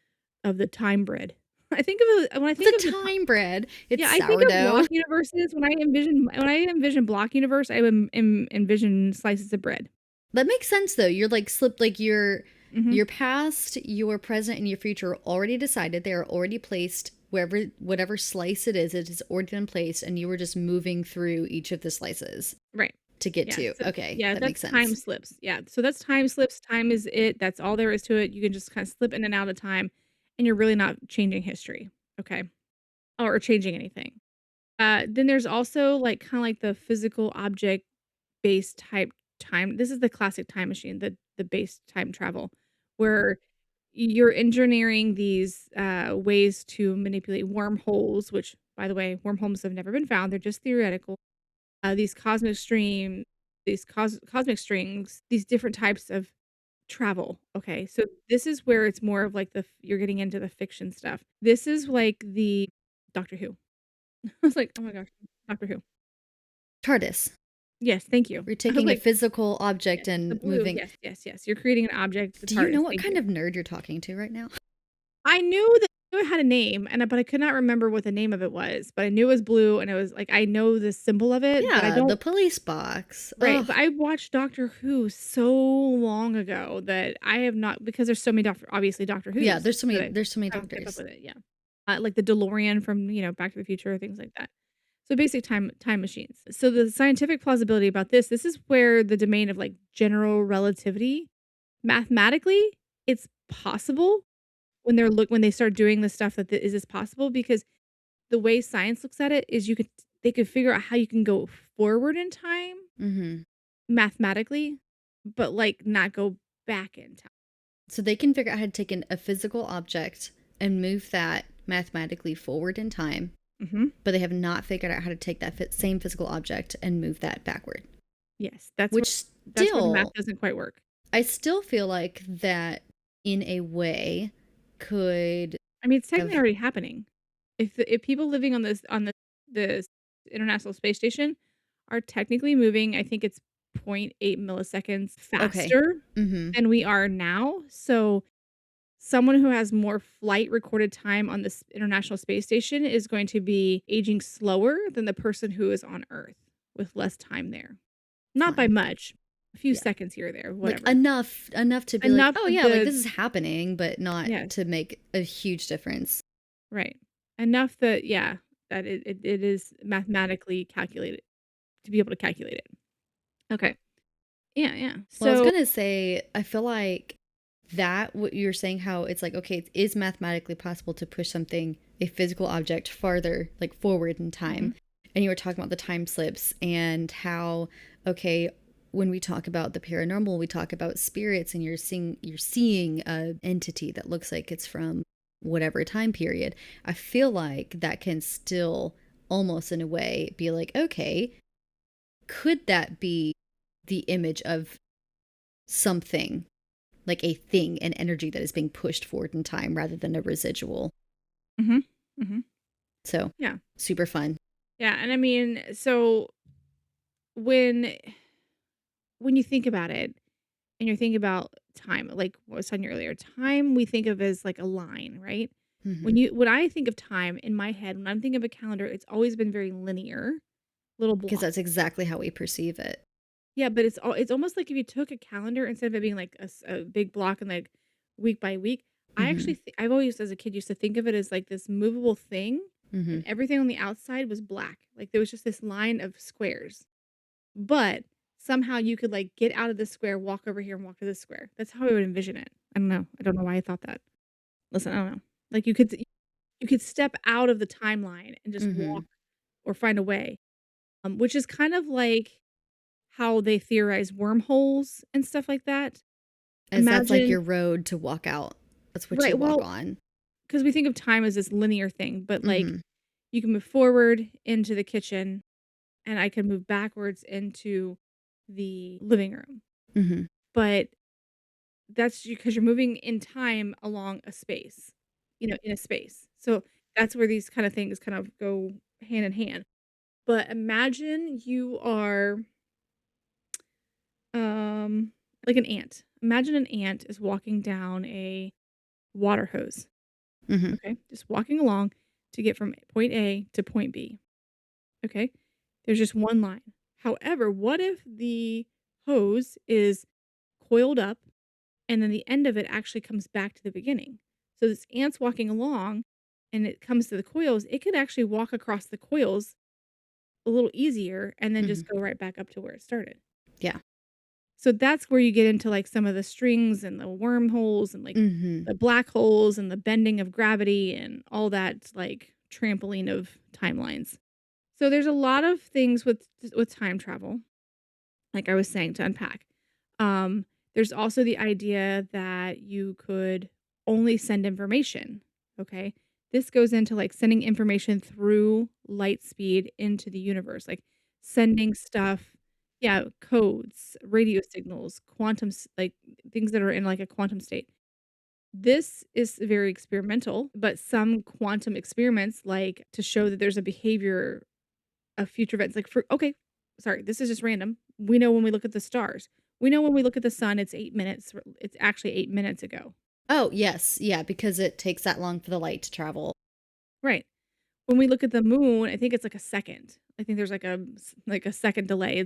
time bread." I think of it when I think of The the ti time bread. It's yeah, I think of block sourdough. universes. When I envision block universe, I envision slices of bread. That makes sense though. You're like slip like Mhm. your past, your present, and your future are already decided. They are already placed wherever whatever slice it is already been placed, and you were just moving through each of the slices Right. to get Yeah, to. so Okay, yeah, that makes that's time sense. slips. Yeah, so that's time slips. Time is it. That's all there is to it. You can just kinda slip in and out of time, and you're really not changing history, okay? Or changing anything. Then there's also, like, kinda like the physical object-based type time this is the classic time machine, the base time travel, where you're engineering these, ways to manipulate wormholes, which, by the way, wormholes have never been found, they're just theoretical. These cosmic stream these cosmic strings, these different types of travel, okay? So this is where it's more of like you're getting into the fiction stuff. This is like the Doctor Who. I was like, "Oh my gosh, Doctor Who." TARDIS. Yes, thank you. We're I was taking a like, physical object yes, the and blue, moving. yes, yes, yes. You're creating an object, the Do you know TARDIS, what thank kind you. of nerd you're talking to right now? I knew it had a name, but I could not remember what the name of it was, but I knew it was blue, and it was like, I know the symbol of it, but I Yeah, the don't police box. right, Oh, but I watched Doctor Who so long ago that I have not because there's so many obviously Doctor yeah. Whos that I There's so many haven't kept up doctors. with it, yeah. Like the DeLorean from, Back to the Future, things like that. So basic time machines. So the scientific plausibility about this is where the domain of, like, general relativity mathematically, it's possible when they start doing the stuff that is this possible because the way science looks at it is they could figure out how you can go forward in time Mm-hmm. mathematically, but, like, not go back in time. So they can figure out how to take a physical object and move that mathematically forward in time, Mhm. but they have not figured out how to take that same physical object and move that backward. Yes, Which that's where the math still, doesn't quite work. I still feel like that in a way could I mean, it's technically have. already happening. If people living on this International Space Station are technically moving, I think it's point 0.8 milliseconds Okay. faster Mm-hmm. than we are now, so someone who has more flight recorded time on this International Space Station is going to be aging slower than the person who is on Earth with less time there. Not by Fun. much, a few Yeah. seconds here or there, Like whatever. enough to be like, Enough oh that yeah, like the this is happening, but not yes, to make a huge difference. right. Enough that yeah, that it is mathematically calculated to be able to calculate it. Okay. Yeah, yeah. Well, I was So gonna say, I feel like that what you're saying, how it's like, okay, it is mathematically possible to push something, a physical object, farther, like forward in mhm, time. And you were talking about the time slips and how, okay, when we talk about the paranormal, we talk about spirits, and you're seeing a entity that looks like it's from whatever time period. I feel like that can still almost in a way be like, okay, could that be the image of something, like a thing, an energy that is being pushed forward in time rather than a residual? Mhm. Mhm. So, Yeah. super fun. Yeah, and I mean, so when you think about it and you're thinking about time, like what I was telling you earlier, time we think of as like a line, right? When I think of time in my head, when I'm thinking of a calendar, it's always been very linear, little Because blocks. that's exactly how we perceive it. Yeah, but it's almost like if you took a calendar instead of it being like a big block and like week by week. I Mm-hmm. actually I've always as a kid used to think of it as like this movable thing, Mm-hmm. and everything on the outside was black. Like there was just this line of squares. But somehow you could, like, get out of this square, walk over here, and walk to this square. That's how I would envision it. I don't know. I don't know why I thought that. Listen, I don't know. Like, you could step out of the timeline and just Mm-hmm. walk or find a way, which is kind of like how they theorize wormholes and stuff like that. As that's like Imagine your road to walk out. That's what you right, walk well, on. because we think of time as this linear thing, but, like, Mm-hmm. you can move forward into the kitchen, and I can move backwards into the living room. Mm-hmm. But that's because you're moving in time along a space, in a space. So that's where these kind of things kind of go hand in hand. But imagine you are um like an ant. Imagine an ant is walking down a water hose. Mm-hmm. Okay? Just walking along to get from point A to point B. Okay? There's just one line. However, what if the hose is coiled up and then the end of it actually comes back to the beginning? So this ant's walking along and it comes to the coils, it could actually walk across the coils a little easier and then Mm-hmm. just go right back up to where it started. Yeah. So that's where you get into like some of the strings and the wormholes and like Mm-hmm. the black holes and the bending of gravity and all that like trampoline of timelines. So there's a lot of things with time travel, like I was saying, to unpack. There's also the idea that you could only send information. Okay. This goes into like sending information through light speed into the universe, like sending stuff, yeah, codes, radio signals, like things that are in like a quantum state. This is very experimental, but some quantum experiments, like to show that there's a behavior of future events, like for okay, sorry, this is just random. We know when we look at the stars. We know when we look at the sun, it's 8 minutes. It's actually 8 minutes ago. Oh, yes. Yeah, because it takes that long for the light to travel. Right. When we look at the moon, I think it's like a second. I think there's like a second delay.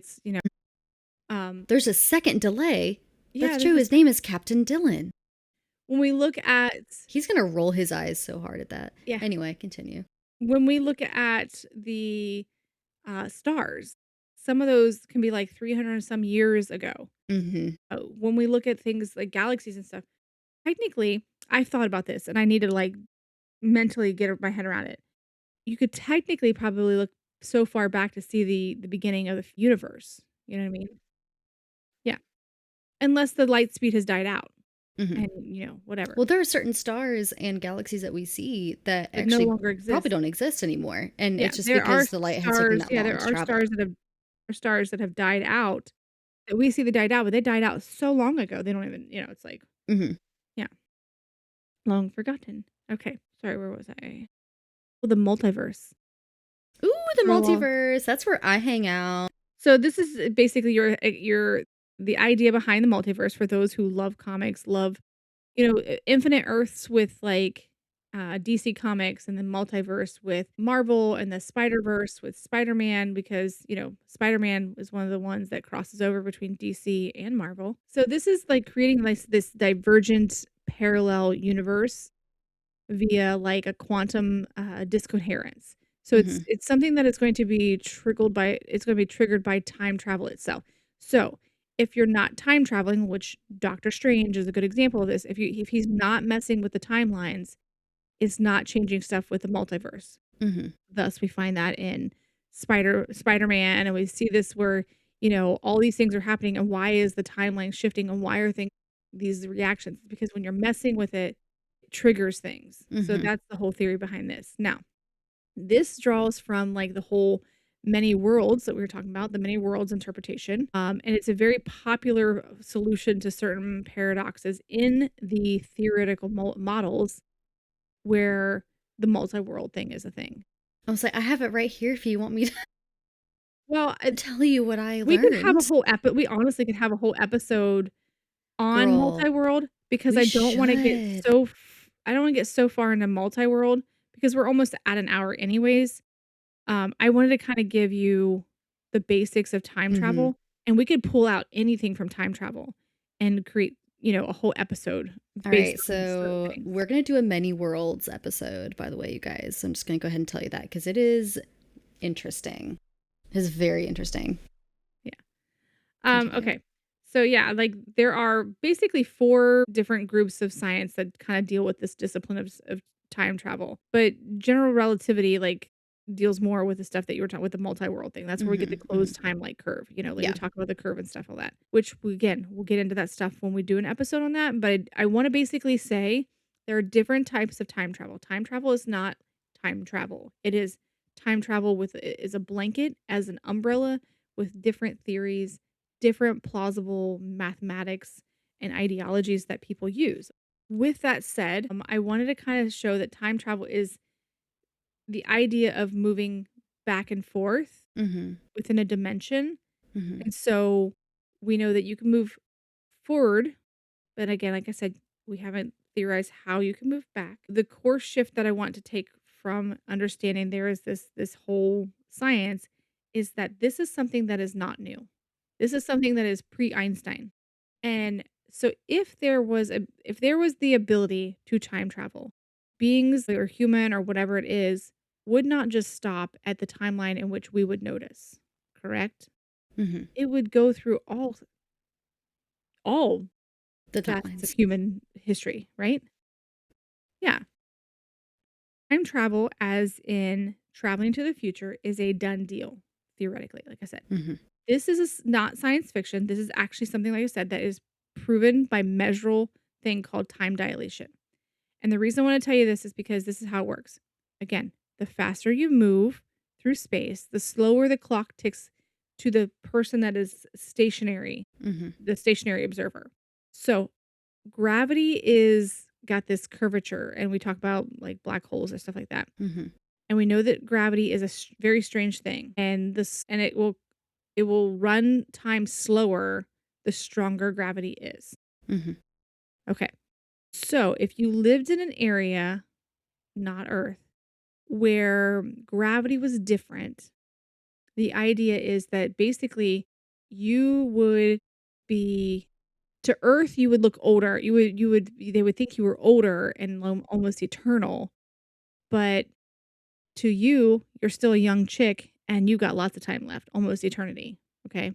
Um, There's a second delay. yeah, That's there's true. a His name is Captain Dylan. when we look at He's going to roll his eyes so hard at that. yeah, Anyway, continue. when we look at the stars, some of those can be like 300 and some years ago. Mm-hmm. When we look at things like galaxies and stuff, technically, I've thought about this and I need to like mentally get my head around it. You could technically probably look so far back to see the beginning of the universe. You know what I mean? Yeah. Unless the light speed has died out Mm-hmm. and, whatever. Well, there are certain stars and galaxies that we see that That no actually longer probably exist. don't exist anymore. And Yeah, it's just there are because the light has taken stars that yeah, long there to are travel. stars that have died out that we see that died out, but they died out so long ago, they don't even it's like, Mm-hmm. yeah, long forgotten. Okay, sorry, where was I? Well, the multiverse. Ooh, the For a long multiverse. That's where I hang out. So this is basically your the idea behind the multiverse for those who love comics, love, infinite Earths with like DC Comics and the multiverse with Marvel and the Spider-Verse with Spider-Man because, Spider-Man is one of the ones that crosses over between DC and Marvel. So this is like creating like this divergent parallel universe via like a quantum discoherence. So Mm-hmm. it's something that is going to be triggered by time travel itself. So if you're not time traveling, which Doctor Strange is a good example of this, if he's not messing with the timelines, it's not changing stuff with the multiverse. Mm-hmm. Thus, we find that in Spider-Man, and we see this where all these things are happening, and why is the timeline shifting, and why are things these reactions? Because when you're messing with it, triggers things. So Mm-hmm. that's the whole theory behind this. Now, this draws from like the whole many worlds that we were talking about, the many worlds interpretation. And it's a very popular solution to certain paradoxes in the theoretical models where the multi-world thing is a thing. I was like, I have it right here if you want me to Well, tell you what I we could have a learned. whole we honestly could have a whole episode on Girl, multi-world because we I don't wanna get should. I don't wanna get so far into multi-world because we're almost at an hour anyways. I wanted to kinda give you the basics of time Mhm. travel, and we could pull out anything from time travel and create, a whole episode All based right, on certain so things. we're gonna do a many worlds episode, by the way, you guys. So I'm just gonna go ahead and tell you that because it is interesting. It's very interesting. Yeah. Continue. Okay. So yeah, like there are basically 4 different groups of science that kind of deal with this discipline of time travel. But general relativity like deals more with the stuff that you were talking with the multi-world thing. That's where we get the Mhm, mhm. closed time-like curve, like we Yeah. talk about the curve and stuff all that. Which again, we'll get into that stuff when we do an episode on that, but I want to basically say there are different types of time travel. Time travel is not time travel. It is time travel with is a blanket as an umbrella with different theories, different plausible mathematics and ideologies that people use. With that said, I wanted to kind of show that time travel is the idea of moving back and forth Mhm, within a dimension. mhm, And so we know that you can move forward, but again, like I said, we haven't theorized how you can move back. The course shift that I want to take from understanding there is this whole science is that this is something that is not new. This is something that is pre-Einstein. And so if there was the ability to time travel, beings or human or whatever it is would not just stop at the timeline in which we would notice, correct? mhm. It would go through all The facets of timelines. human history, right? Yeah. Time travel, as in traveling to the future, is a done deal, theoretically, like I said. Mhm, This is not science fiction. This is actually something, like I said, that is proven by measurable thing called time dilation. And the reason I want to tell you this is because this is how it works. Again, the faster you move through space, the slower the clock ticks to the person that is stationary, mhm, the stationary observer. So gravity is got this curvature, and we talk about like black holes and stuff like that. mhm, And we know that gravity is a very strange thing, and it will run time slower the stronger gravity is. mhm, Okay. So if you lived in an area, not Earth, where gravity was different, the idea is that basically you would be to Earth, you would look older. They would think you were older and almost eternal. But to you, you're still a young chick and you got lots of time left, almost eternity. Okay.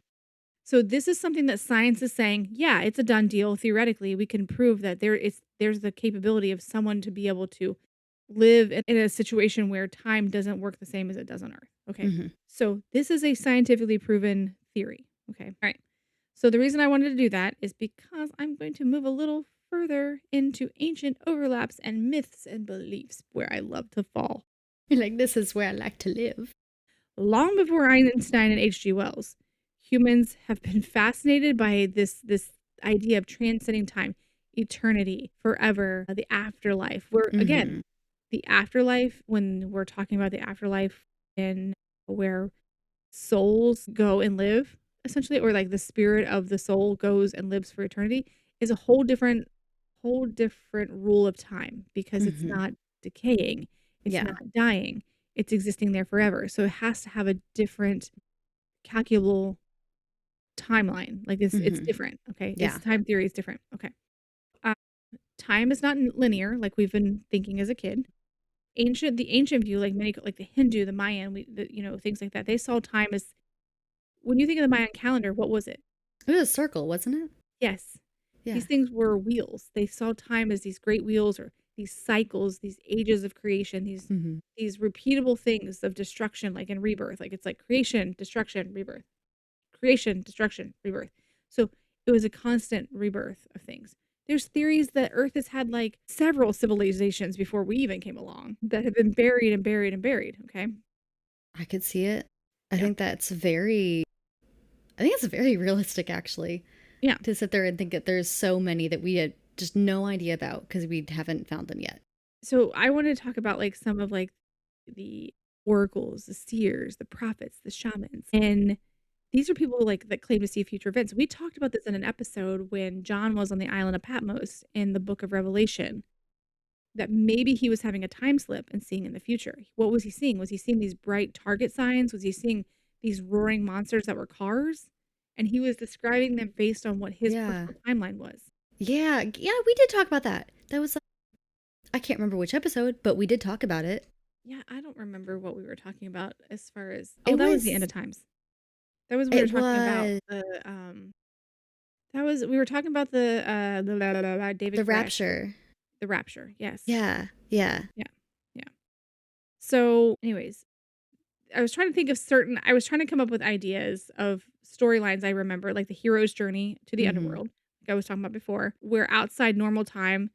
So this is something that science is saying, yeah, it's a done deal. Theoretically, we can prove that there's the capability of someone to be able to live in a situation where time doesn't work the same as it does on Earth. Okay. mhm. So this is a scientifically proven theory. Okay. All right. So the reason I wanted to do that is because I'm going to move a little further into ancient overlaps and myths and beliefs where I love to fall. You're like, this is where I like to live. Long before Einstein and H.G. Wells, humans have been fascinated by this idea of transcending time, eternity, forever, the afterlife. Where again, Mhm, the afterlife, when we're talking about the afterlife and where souls go and live, essentially, or like the spirit of the soul goes and lives for eternity, is a whole different rule of time because it's mhm. not decaying, it's Yeah. not dying, it's existing there forever. So it has to have a different calculable timeline. Like it's Mhm. different. Okay. Its Yeah. time theory is different. Okay. Uh, time is not linear like we've been thinking as a kid. The ancient view, like many like the Hindu, the Mayan, things like that. They saw time as when you think of the Mayan calendar, what was it? It was a circle, wasn't it? Yes. Yeah. These things were wheels. They saw time as these great wheels or these cycles, these ages of creation, Mhm, these repeatable things of destruction, like in rebirth. Like it's like creation, destruction, rebirth. Creation, destruction, rebirth. So it was a constant rebirth of things. There's theories that Earth has had like several civilizations before we even came along that have been buried and buried and buried. Okay. I could see it. I Yeah. think that's very I think it's very realistic, actually, Yeah. to sit there and think that there's so many that we had just no idea about because we haven't found them yet. So I wanted to talk about like some of like the oracles, the seers, the prophets, the shamans. And these are people like that claim to see future events. We talked about this in an episode when John was on the island of Patmos in the book of Revelation, that maybe he was having a time slip and seeing in the future. What was he seeing? Was he seeing these bright target signs? Was he seeing these roaring monsters that were cars? And he was describing them based on what his Yeah. personal timeline was. Yeah, yeah, we did talk about that. That was I can't remember which episode, but we did talk about it. Yeah, I don't remember what we were talking about as far as It that was the end was of times. That was we were it talking about was that was we were talking about the the David Koresh, rapture. the rapture. Yes. Yeah, yeah. Yeah. Yeah. So, anyways, I was trying to come up with ideas of storylines I remember, like the hero's journey to the Mhm. underworld, like I was talking about before, where outside normal time,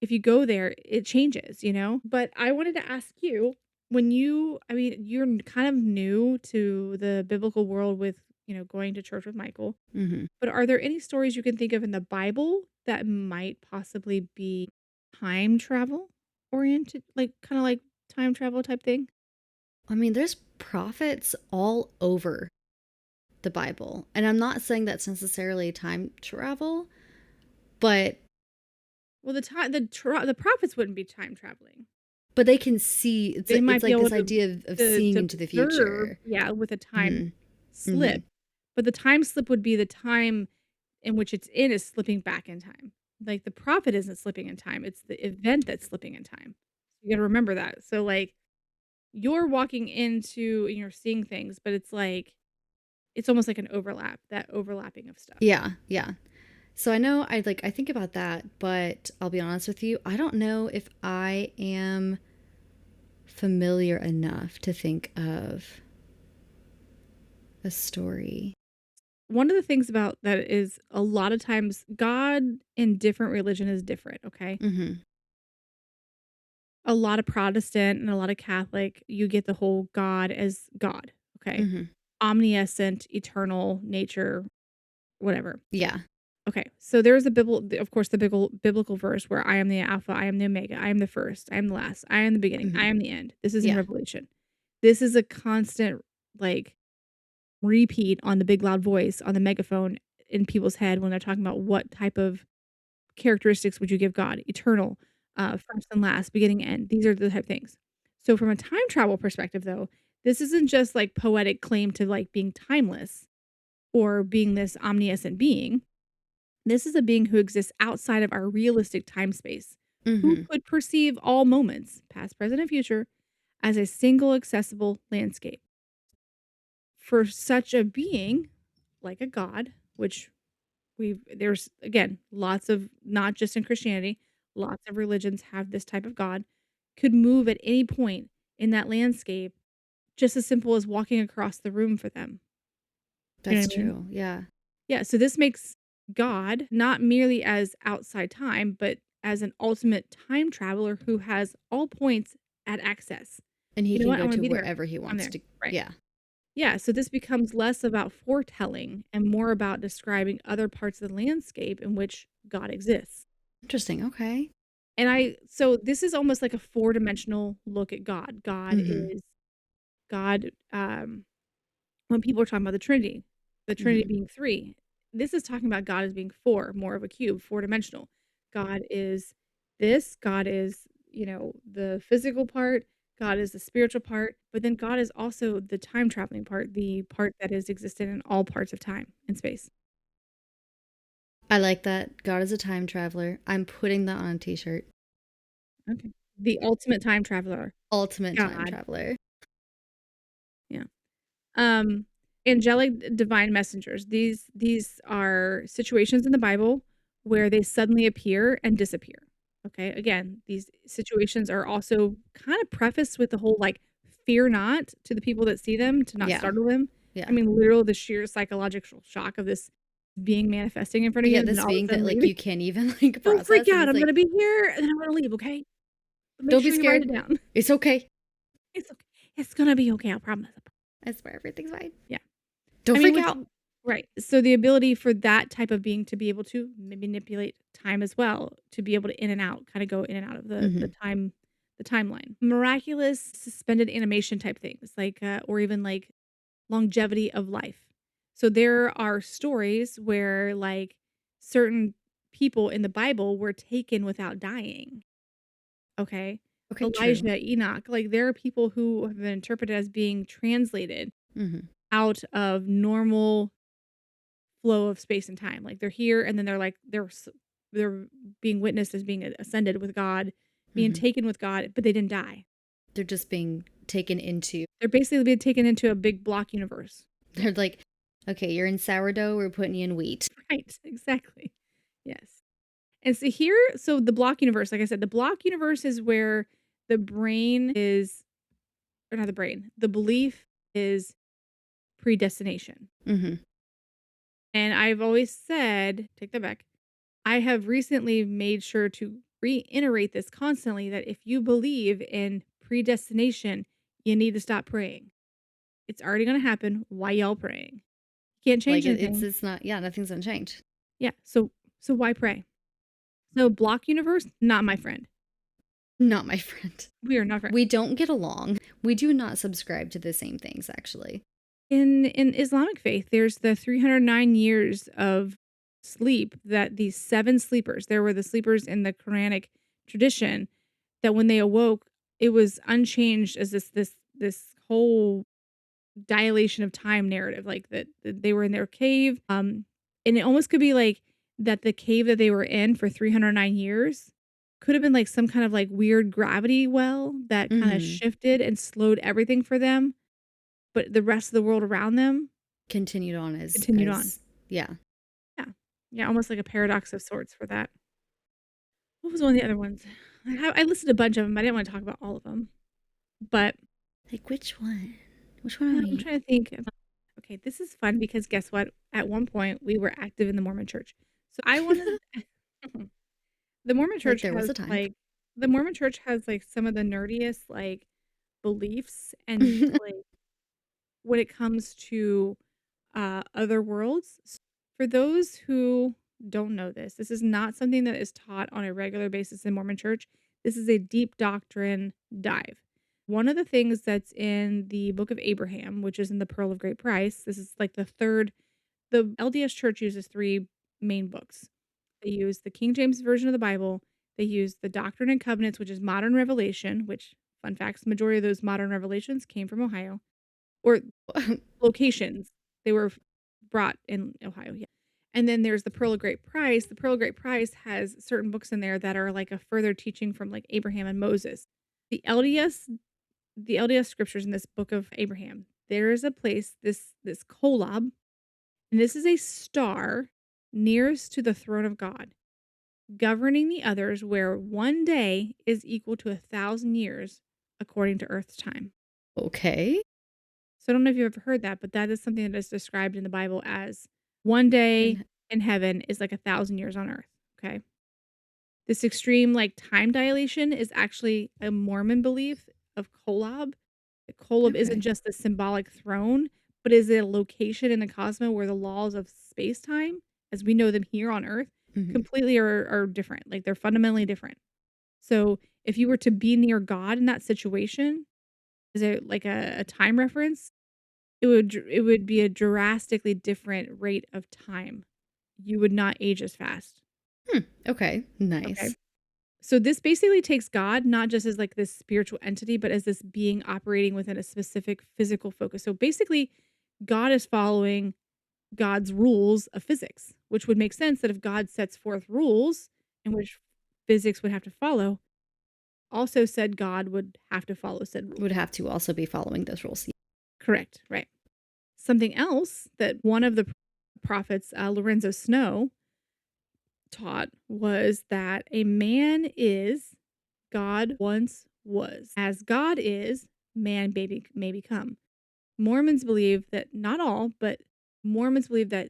if you go there, it changes, you know? But I wanted to ask you, I mean, you're kind of new to the biblical world with, going to church with Michael, Mhm. but are there any stories you can think of in the Bible that might possibly be time travel oriented, like kind of like time travel type thing? I mean, there's prophets all over the Bible. And I'm not saying that's necessarily time travel, but Well, the prophets wouldn't be time traveling. they can see They it's might be like able this to idea of seeing into the observe, future. yeah, with a time Mhm. slip, Mhm. but the time slip would be the time in which it's in is slipping back in time. Like, the prophet isn't slipping in time, it's the event that's slipping in time. You gotta remember that. So, like, you're walking into and you're seeing things, but it's like it's almost like an overlap, that overlapping of stuff. Yeah, yeah. So I know I think about that, but I'll be honest with you, I don't know if I am familiar enough to think of a story. One of the things about that is a lot of times God in different religion is different, okay? Mhm. A lot of Protestant and a lot of Catholic, you get the whole God as God, okay? Mhm. Omniscient, eternal nature, whatever. Yeah. Okay, so there's of course, the biblical verse where I am the Alpha, I am the Omega, I am the first, I am the last, I am the beginning, I Mhm. am the end. This is in Yeah. Revelation. This is a constant, like, repeat on the big loud voice on the megaphone in people's head when they're talking about what type of characteristics would you give God? Eternal, first and last, beginning and end. These are the type of things. So from a time travel perspective, though, this isn't just like poetic claim to like being timeless or being this omniscient being. This is a being who exists outside of our realistic time space, who Mhm. could perceive all moments, past, present, and future, as a single accessible landscape. For such a being, like a god, which there's again lots of, not just in Christianity, lots of religions have this type of God, could move at any point in that landscape, just as simple as walking across the room for them. You know That's what I mean? true. Yeah. Yeah, so this makes God not merely as outside time, but as an ultimate time traveler who has all points at access. And he You know can what? I go want to to be there. wherever he I'm wants there. to. Right. Yeah. Yeah, so this becomes less about foretelling and more about describing other parts of the landscape in which God exists. Interesting. Okay. So this is almost like a four-dimensional look at God. Mhm. God, when people are talking about the Trinity Mhm. being three, this is talking about God as being four, more of a cube, four-dimensional. God is God is, the physical part, God is the spiritual part, but then God is also the time traveling part, the part that is existent in all parts of time and space. I like that. God is a time traveler. I'm putting that on a t-shirt. Okay. The ultimate time traveler, Ultimate time God. traveler. Yeah. Um, angelic divine messengers. These are situations in the Bible where they suddenly appear and disappear. Okay? Again, these situations are also kind of prefaced with the whole, like, fear not to the people that see them, to not Yeah. startle them. I Yeah. mean, literal the sheer psychological shock of this being manifesting in front of you Yeah, and then this all of a being sudden that, like, leaving. you can't even, like, Don't freak process, and out. it's I'm like, gonna be here and then I'm gonna leave, okay? But make "Don't be sure you write scared. it down. It's okay." It's okay. It's gonna be okay, I promise. I swear everything's fine. Yeah. Don't I mean, freak which out. right. So the ability for that type of being to be able to manipulate time as well, to be able to in and out, kind of go in and out of the Mhm. time the timeline. Miraculous suspended animation type things, like or even like longevity of life. So there are stories where like certain people in the Bible were taken without dying. Okay. Okay, true. Elijah, Enoch, like there are people who have been interpreted as being translated Mhm. out of normal flow of space and time. Like they're here and then they're being witnessed as being ascended with God, being Mhm. taken with God, but they didn't die. They're just being taken into They're basically being taken into a big block universe. they're like, "Okay, you're in sourdough, we're putting you in wheat." Right, exactly. Yes. And so here, so the block universe, like I said, the block universe is where the brain is, or not the brain, the belief is predestination. Mhm. And I've always said, take that back, I have recently made sure to reiterate this constantly that if you believe in predestination, you need to stop praying. It's already going to happen. Why y'all praying? You can't Like, change anything. it's not yeah, nothing's gonna change. Yeah. So why pray? So block universe, not my friend. Not my friend. We are not friends. We don't get along. We do not subscribe to the same things, actually. In Islamic faith, there's the 309 years of sleep that these 7 sleepers, there were the sleepers in the Quranic tradition that when they awoke, it was unchanged as this whole dilation of time narrative, like that they were in their cave, and it almost could be like that the cave that they were in for 309 years could have been like some kind of like weird gravity well that kind of Mhm. shifted and slowed everything for them, but the rest of the world around them Continued on continued on. as yeah. Yeah. Yeah, almost like a paradox of sorts for that. What was one of the other ones? I listed a bunch of them. I didn't want to talk about all of them, but Like, which one? Which one are I'm we trying to think. Okay, this is fun because guess what? At one point, we were active in the Mormon Church. So I wanted the Mormon like, Church there was has a time. like the Mormon Church has like some of the nerdiest like beliefs and like when it comes to other worlds. For those who don't know this, this is not something that is taught on a regular basis in Mormon Church. This is a deep doctrine dive. One of the things that's in the Book of Abraham, which is in the Pearl of Great Price, this is like the third. The LDS Church uses 3 main books. They use the King James Version of the Bible, they use the Doctrine and Covenants, which is modern revelation, which, fun facts, the majority of those modern revelations came from Ohio, or locations. They were brought in Ohio, yeah. And then there's the Pearl of Great Price. The Pearl of Great Price has certain books in there that are like a further teaching from like Abraham and Moses. The LDS the LDS scriptures in this book of Abraham, there is a place, this Kolob, and this is a star nearest to the throne of God, governing the others, where one day is equal to 1,000 years according to Earth's time. Okay. So I don't know if you've ever heard that, but that is something that is described in the Bible as one day And in heaven is like 1,000 years on Earth. Okay. This extreme like time dilation is actually a Mormon belief of Kolob. The Kolob isn't okay. just a symbolic throne, but is a location in the cosmos where the laws of space time, as we know them here on Earth, Mhm. completely are different. Like they're fundamentally different. So if you were to be near God in that situation, is it like a time reference? It would be a drastically different rate of time. You would not age as fast. Okay. Okay. Nice. So this basically takes God not just as like this spiritual entity, but as this being operating within a specific physical focus. So basically, God is following God's rules of physics, which would make sense that if God sets forth rules in which physics would have to follow, also said God would have to follow said rules. Would have to also be following those rules. Correct. Right. Something else that one of the prophets, Lorenzo Snow, taught was that a man is God once was. As God is, man may become. Mormons believe that not all, but Mormons believe that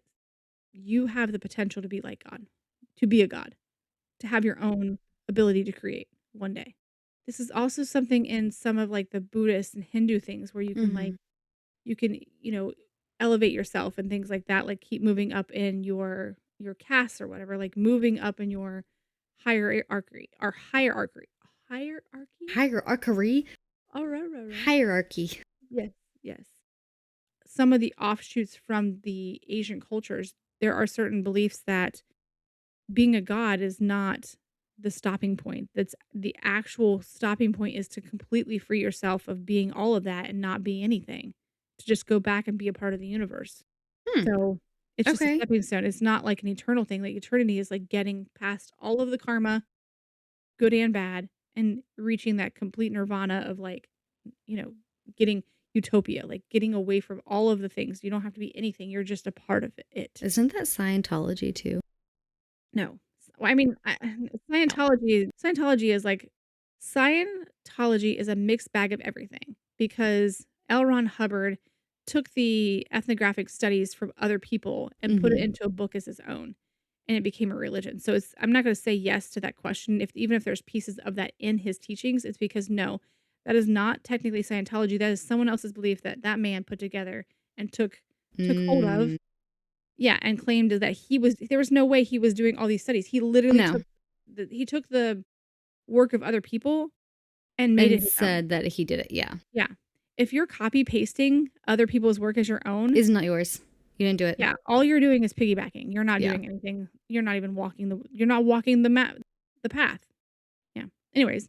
you have the potential to be like God, to be a God, to have your own ability to create one day. This is also something in some of like the Buddhist and Hindu things where you can like Mhm. you can, elevate yourself and things like that, like keep moving up in your caste or whatever, like moving up in your hierarchy or hierarchy? Hierarchy. Oh, right. Hierarchy. Yes, yes. Some of the offshoots from the Asian cultures, there are certain beliefs that being a god is not the stopping point. That's the actual stopping point is to completely free yourself of being all of that and not be anything. To just go back and be a part of the universe. Hmm. So, it's just a Okay. stepping stone. It's not like an eternal thing. Like eternity is like getting past all of the karma, good and bad, and reaching that complete nirvana of like, you know, getting utopia, like getting away from all of the things. You don't have to be anything. You're just a part of it. Isn't that Scientology too? No. Well, I mean, Scientology is like Scientology is a mixed bag of everything because L. Ron Hubbard took the ethnographic studies from other people and put it Mhm. into a book as his own, and it became a religion. So it's I'm not gonna say yes to that question. If even if there's pieces of that in his teachings, it's because no, that is not technically Scientology. That is someone else's belief that that man put together and took hold of. Mm. Yeah, and claimed that there was no way he was doing all these studies. He literally No. took the work of other people and made it And his own. said that he did it, yeah. Yeah. If you're copy pasting other people's work as your own, Is not yours. You didn't do it. yeah, all you're doing is piggybacking. You're not Yeah. doing anything. You're not walking the path. Yeah. Anyways,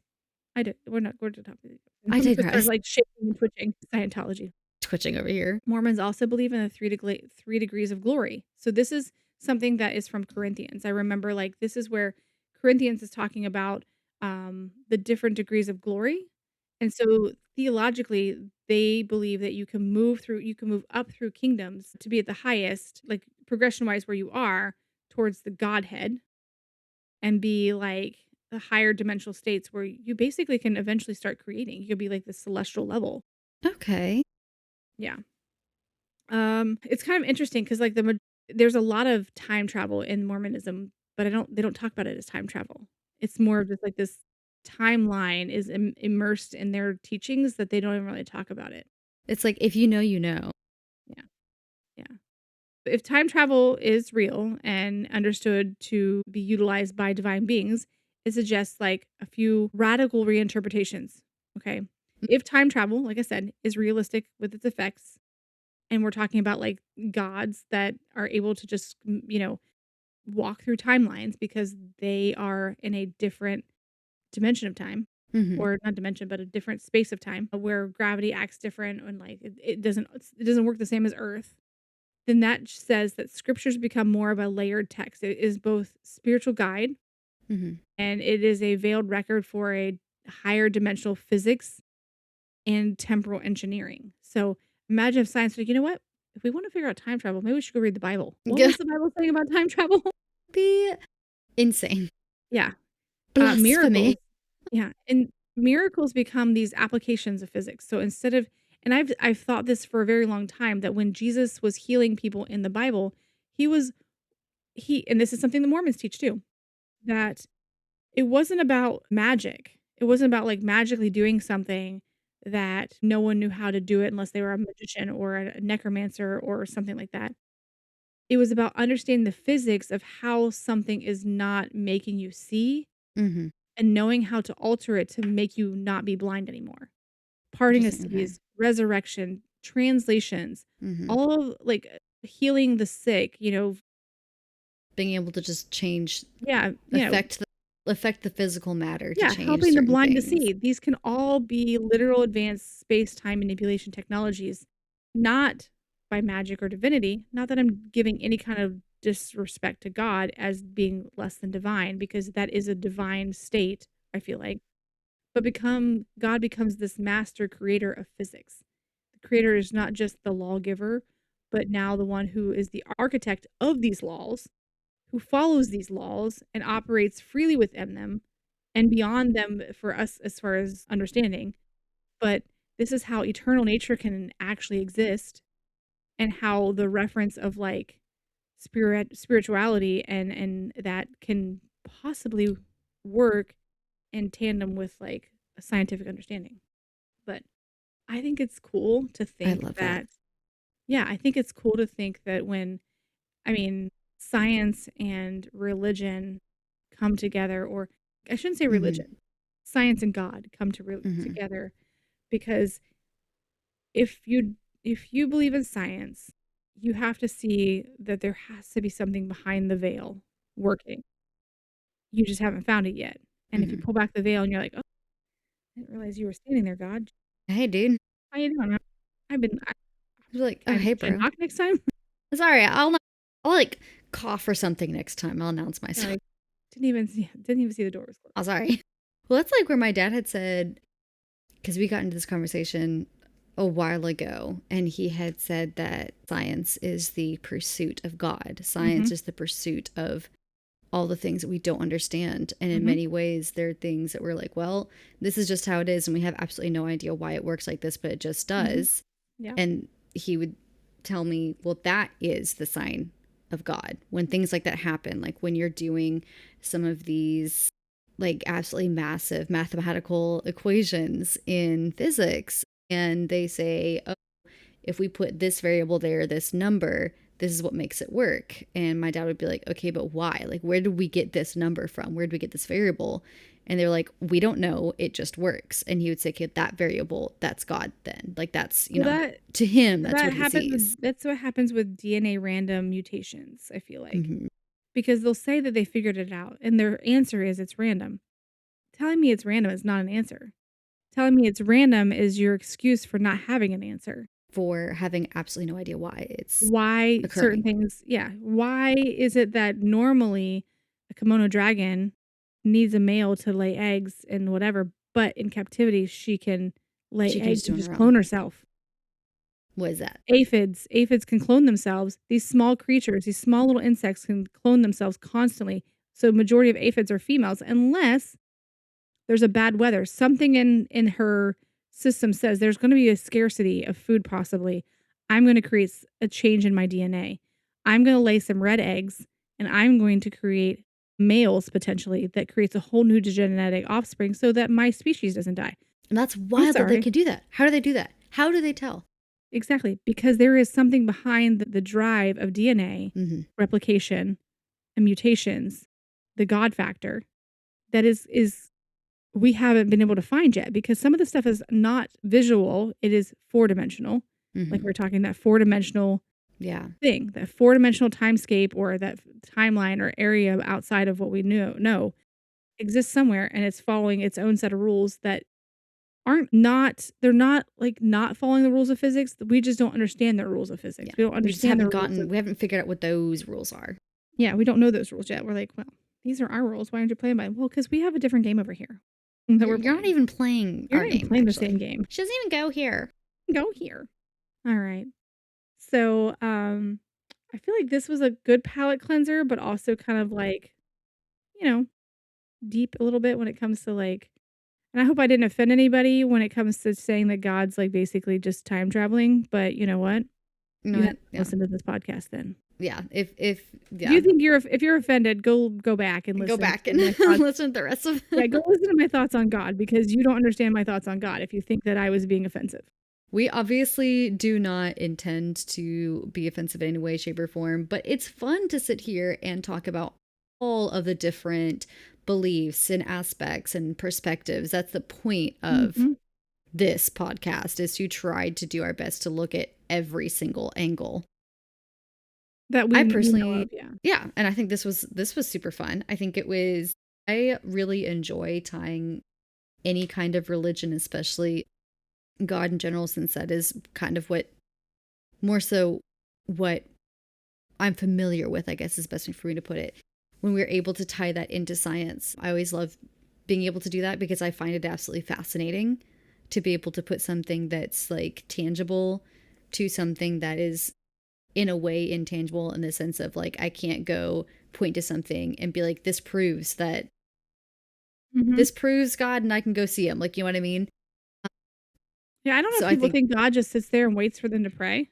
I did. We're to topic. I I'm just start digress. like shaking and twitching. Scientology. Twitching over here. Mormons also believe in the three degrees of glory. So this is something that is from Corinthians. I remember like this is where Corinthians is talking about the different degrees of glory. And so theologically, they believe that you can move up through kingdoms to be at the highest, like progression wise, where you are towards the Godhead and be like the higher dimensional states where you basically can eventually start creating. You could be like the celestial level. Okay. Yeah. It's kind of interesting because like there's a lot of time travel in Mormonism, but they don't talk about it as time travel. It's more of just like this timeline is immersed in their teachings that they don't even really talk about it. It's like, if you know, you know. Yeah. Yeah. If time travel is real and understood to be utilized by divine beings, it suggests like a few radical reinterpretations. Okay. If time travel, like I said, is realistic with its effects, and we're talking about like gods that are able to just, walk through timelines because they are in a different dimension of time, Mhm. or not dimension, but a different space of time where gravity acts different and like it doesn't work the same as Earth. Then that says that scriptures become more of a layered text. It is both spiritual guide Mhm. and it is a veiled record for a higher dimensional physics and temporal engineering. So imagine if science was like, you know what? If we want to figure out time travel, maybe we should go read the Bible. What Yeah. was the Bible saying about time travel? Be insane. Yeah. Blasphemy. Miracles. Yeah. And miracles become these applications of physics. So instead of, and I've thought this for a very long time that when Jesus was healing people in the Bible, he was, and this is something the Mormons teach too, that it wasn't about magic. It wasn't about like magically doing something that no one knew how to do it unless they were a magician or a necromancer or something like that. It was about understanding the physics of how something is not making you see Mhm. and knowing how to alter it to make you not be blind anymore. Parting of Interesting, okay. seas, resurrection, translations, Mhm. all of like healing the sick, Being able to just change yeah, affect the affect the physical matter to yeah, change helping the certain blind to things. see. These can all be literal advanced space-time manipulation technologies, not by magic or divinity. Not that I'm giving any kind of disrespect to God as being less than divine, because that is a divine state, I feel like. But God becomes this master creator of physics. The creator is not just the lawgiver, but now the one who is the architect of these laws, who follows these laws and operates freely within them and beyond them for us as far as understanding. But this is how eternal nature can actually exist, and how the reference of like spirituality and that can possibly work in tandem with like a scientific understanding. But I think it's cool to I think love that. that Yeah, I think it's cool to think that I mean, science and religion come together, or I shouldn't say Hmm. religion, science and God come Hmm. together, because if you believe in science, you have to see that there has to be something behind the veil working. You just haven't found it yet. And if you Hmm. pull back the veil and you're like, "Oh, I didn't realize you were standing there, God. Hey, dude. How you doing? I've been You're like, oh, I hey, should I bro. knock next time?" Sorry, I'll like cough or something next time. I'll announce myself. Like, didn't even see the door was closed. Oh, sorry. Well, that's like where my dad had said, because we got into this conversation a while ago, and he had said that science is the pursuit of God. Science Mhm. is the pursuit of all the things that we don't understand. And in Mhm. many ways, there are things that we're like, well, this is just how it is. And we have absolutely no idea why it works like this, but it just Mhm. does. Yeah. And he would tell me, well, that is the sign of God. When things like that happen, like when you're doing some of these like absolutely massive mathematical equations in physics, and they say, oh, if we put this variable there, this number, this is what makes it work. And my dad would be like, okay, but why? Like, where did we get this number from? Where did we get this variable? And they're like, we don't know. It just works. And he would say, okay, that variable, that's God then. Like, that's, Well, that to him, that's that what he happens sees. with that's what happens with DNA random mutations, I feel like. Hmm. Because they'll say that they figured it out, and their answer is it's random. Telling me it's random is not an answer. Telling me it's random is your excuse for not having an answer. For having absolutely no idea why it's Why certain occurring. things, yeah. Why is it that normally a kimono dragon needs a male to lay eggs and whatever, but in captivity she can lay She can eggs just do and it on just her clone own. herself? What is that? Aphids can clone themselves. These small creatures, these small little insects can clone themselves constantly. So majority of aphids are females unless there's a bad weather. Something in her system says there's going to be a scarcity of food possibly. I'm going to create a change in my DNA. I'm going to lay some red eggs and I'm going to create males potentially that creates a whole new genetic offspring so that my species doesn't die. And that's I'm wild that they sorry. can do that. How do they do that? How do they tell? Exactly, because there is something behind the drive of DNA Hmm. replication and mutations, the God factor, that is we haven't been able to find yet, because some of the stuff is not visual, it is four-dimensional. Like Hmm. we're talking that four-dimensional Yeah. thing, that four-dimensional timescape or that timeline or area outside of what we know exists somewhere, and it's following its own set of rules that aren't not they're not, like, not following the rules of physics, we just don't understand the rules of physics. Yeah. We don't We just understand the haven't rules gotten, of we haven't figured out what those rules are. Yeah, we don't know those rules yet. We're like, "Well, these are our rules. Why aren't you playing by them?" Well, because we have a different game over here that we're You're not playing. even playing You're our not even game, playing the same actually. game. She doesn't even go here. Go here. All right. So, I feel like this was a good palate cleanser, but also kind of like, you know, deep a little bit when it comes to like, and I hope I didn't offend anybody when it comes to saying that God's like basically just time traveling. But you know what? You know You have what? to Yeah. listen to this podcast then. Yeah. If Yeah. you think if you're offended, go back and Go listen back to and my thoughts. listen to the rest of Yeah, go listen to my thoughts on God because you don't understand my thoughts on God if you think that I was being offensive. We obviously do not intend to be offensive in any way, shape, or form, but it's fun to sit here and talk about all of the different beliefs and aspects and perspectives. That's the point of Mhm. this podcast, is to try to do our best to look at every single angle. That I we know personally, of, yeah. yeah, and I think this was super fun. I really enjoy tying any kind of religion, especially God in general, since that is kind of what, more so what I'm familiar with, I guess is the best way for me to put it. When we're able to tie that into science, I always love being able to do that because I find it absolutely fascinating to be able to put something that's like tangible to something that is in a way intangible, in the sense of like I can't go point to something and be like, Mhm. this proves God and I can go see him. Like, you know what I mean? Yeah, I don't know So if I people think, think God just sits there and waits for them to pray.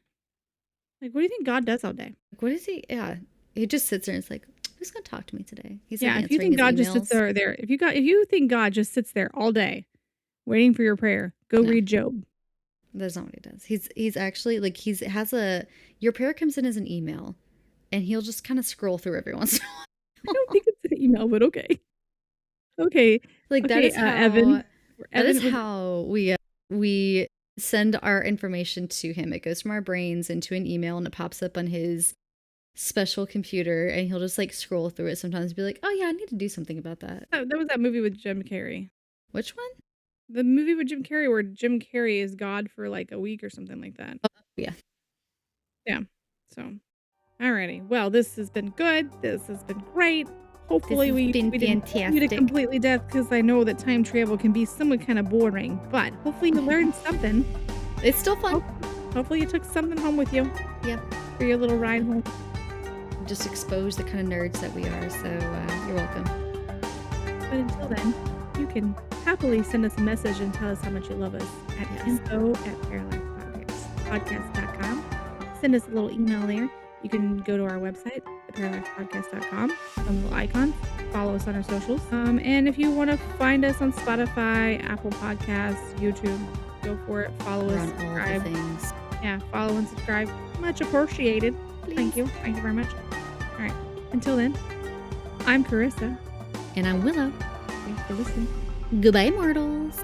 Like, what do you think God does all day? what is he? Yeah. He just sits there and it's like, who's going to talk to me today? He's like Yeah, if you answering think his God just sits emails. there, if you think God just sits there all day waiting for your prayer, go No, read Job. That's not what he does. He's actually like your prayer comes in as an email, and he'll just kind of scroll through every once in a while. I don't think it's an email, but okay. Okay. Like that Okay, is how Evan. that is was- how we send our information to him. It goes from our brains into an email, and it pops up on his special computer, and he'll just like scroll through it sometimes and be like, oh yeah, I need to do something about that. That was that movie with Jim Carrey. Which one? The movie with Jim Carrey where Jim Carrey is God for like a week or something like that. Oh, yeah. Yeah. So, alrighty. Well, this has been good. This has been great. Hopefully we didn't beat it completely death because I know that time travel can be somewhat kind of boring, but hopefully you learned something. It's still fun. Hopefully you took something home with you. Yeah. For your little ride home. Just expose the kind of nerds that we are, so you're welcome. But until then, you can happily send us a message and tell us how much you love us at info@parallaxpodcast.com. Send us a little email there. You can go to our website, theparallaxpodcast.com, some little icons, follow us on our socials. And if you want to find us on Spotify, Apple Podcasts, YouTube, go for it. Follow us, subscribe. All the things. Yeah, follow and subscribe. Much appreciated. Please. Thank you. Thank you very much. All right. Until then, I'm Karisa. And I'm Willow. Thanks for listening. Goodbye, mortals.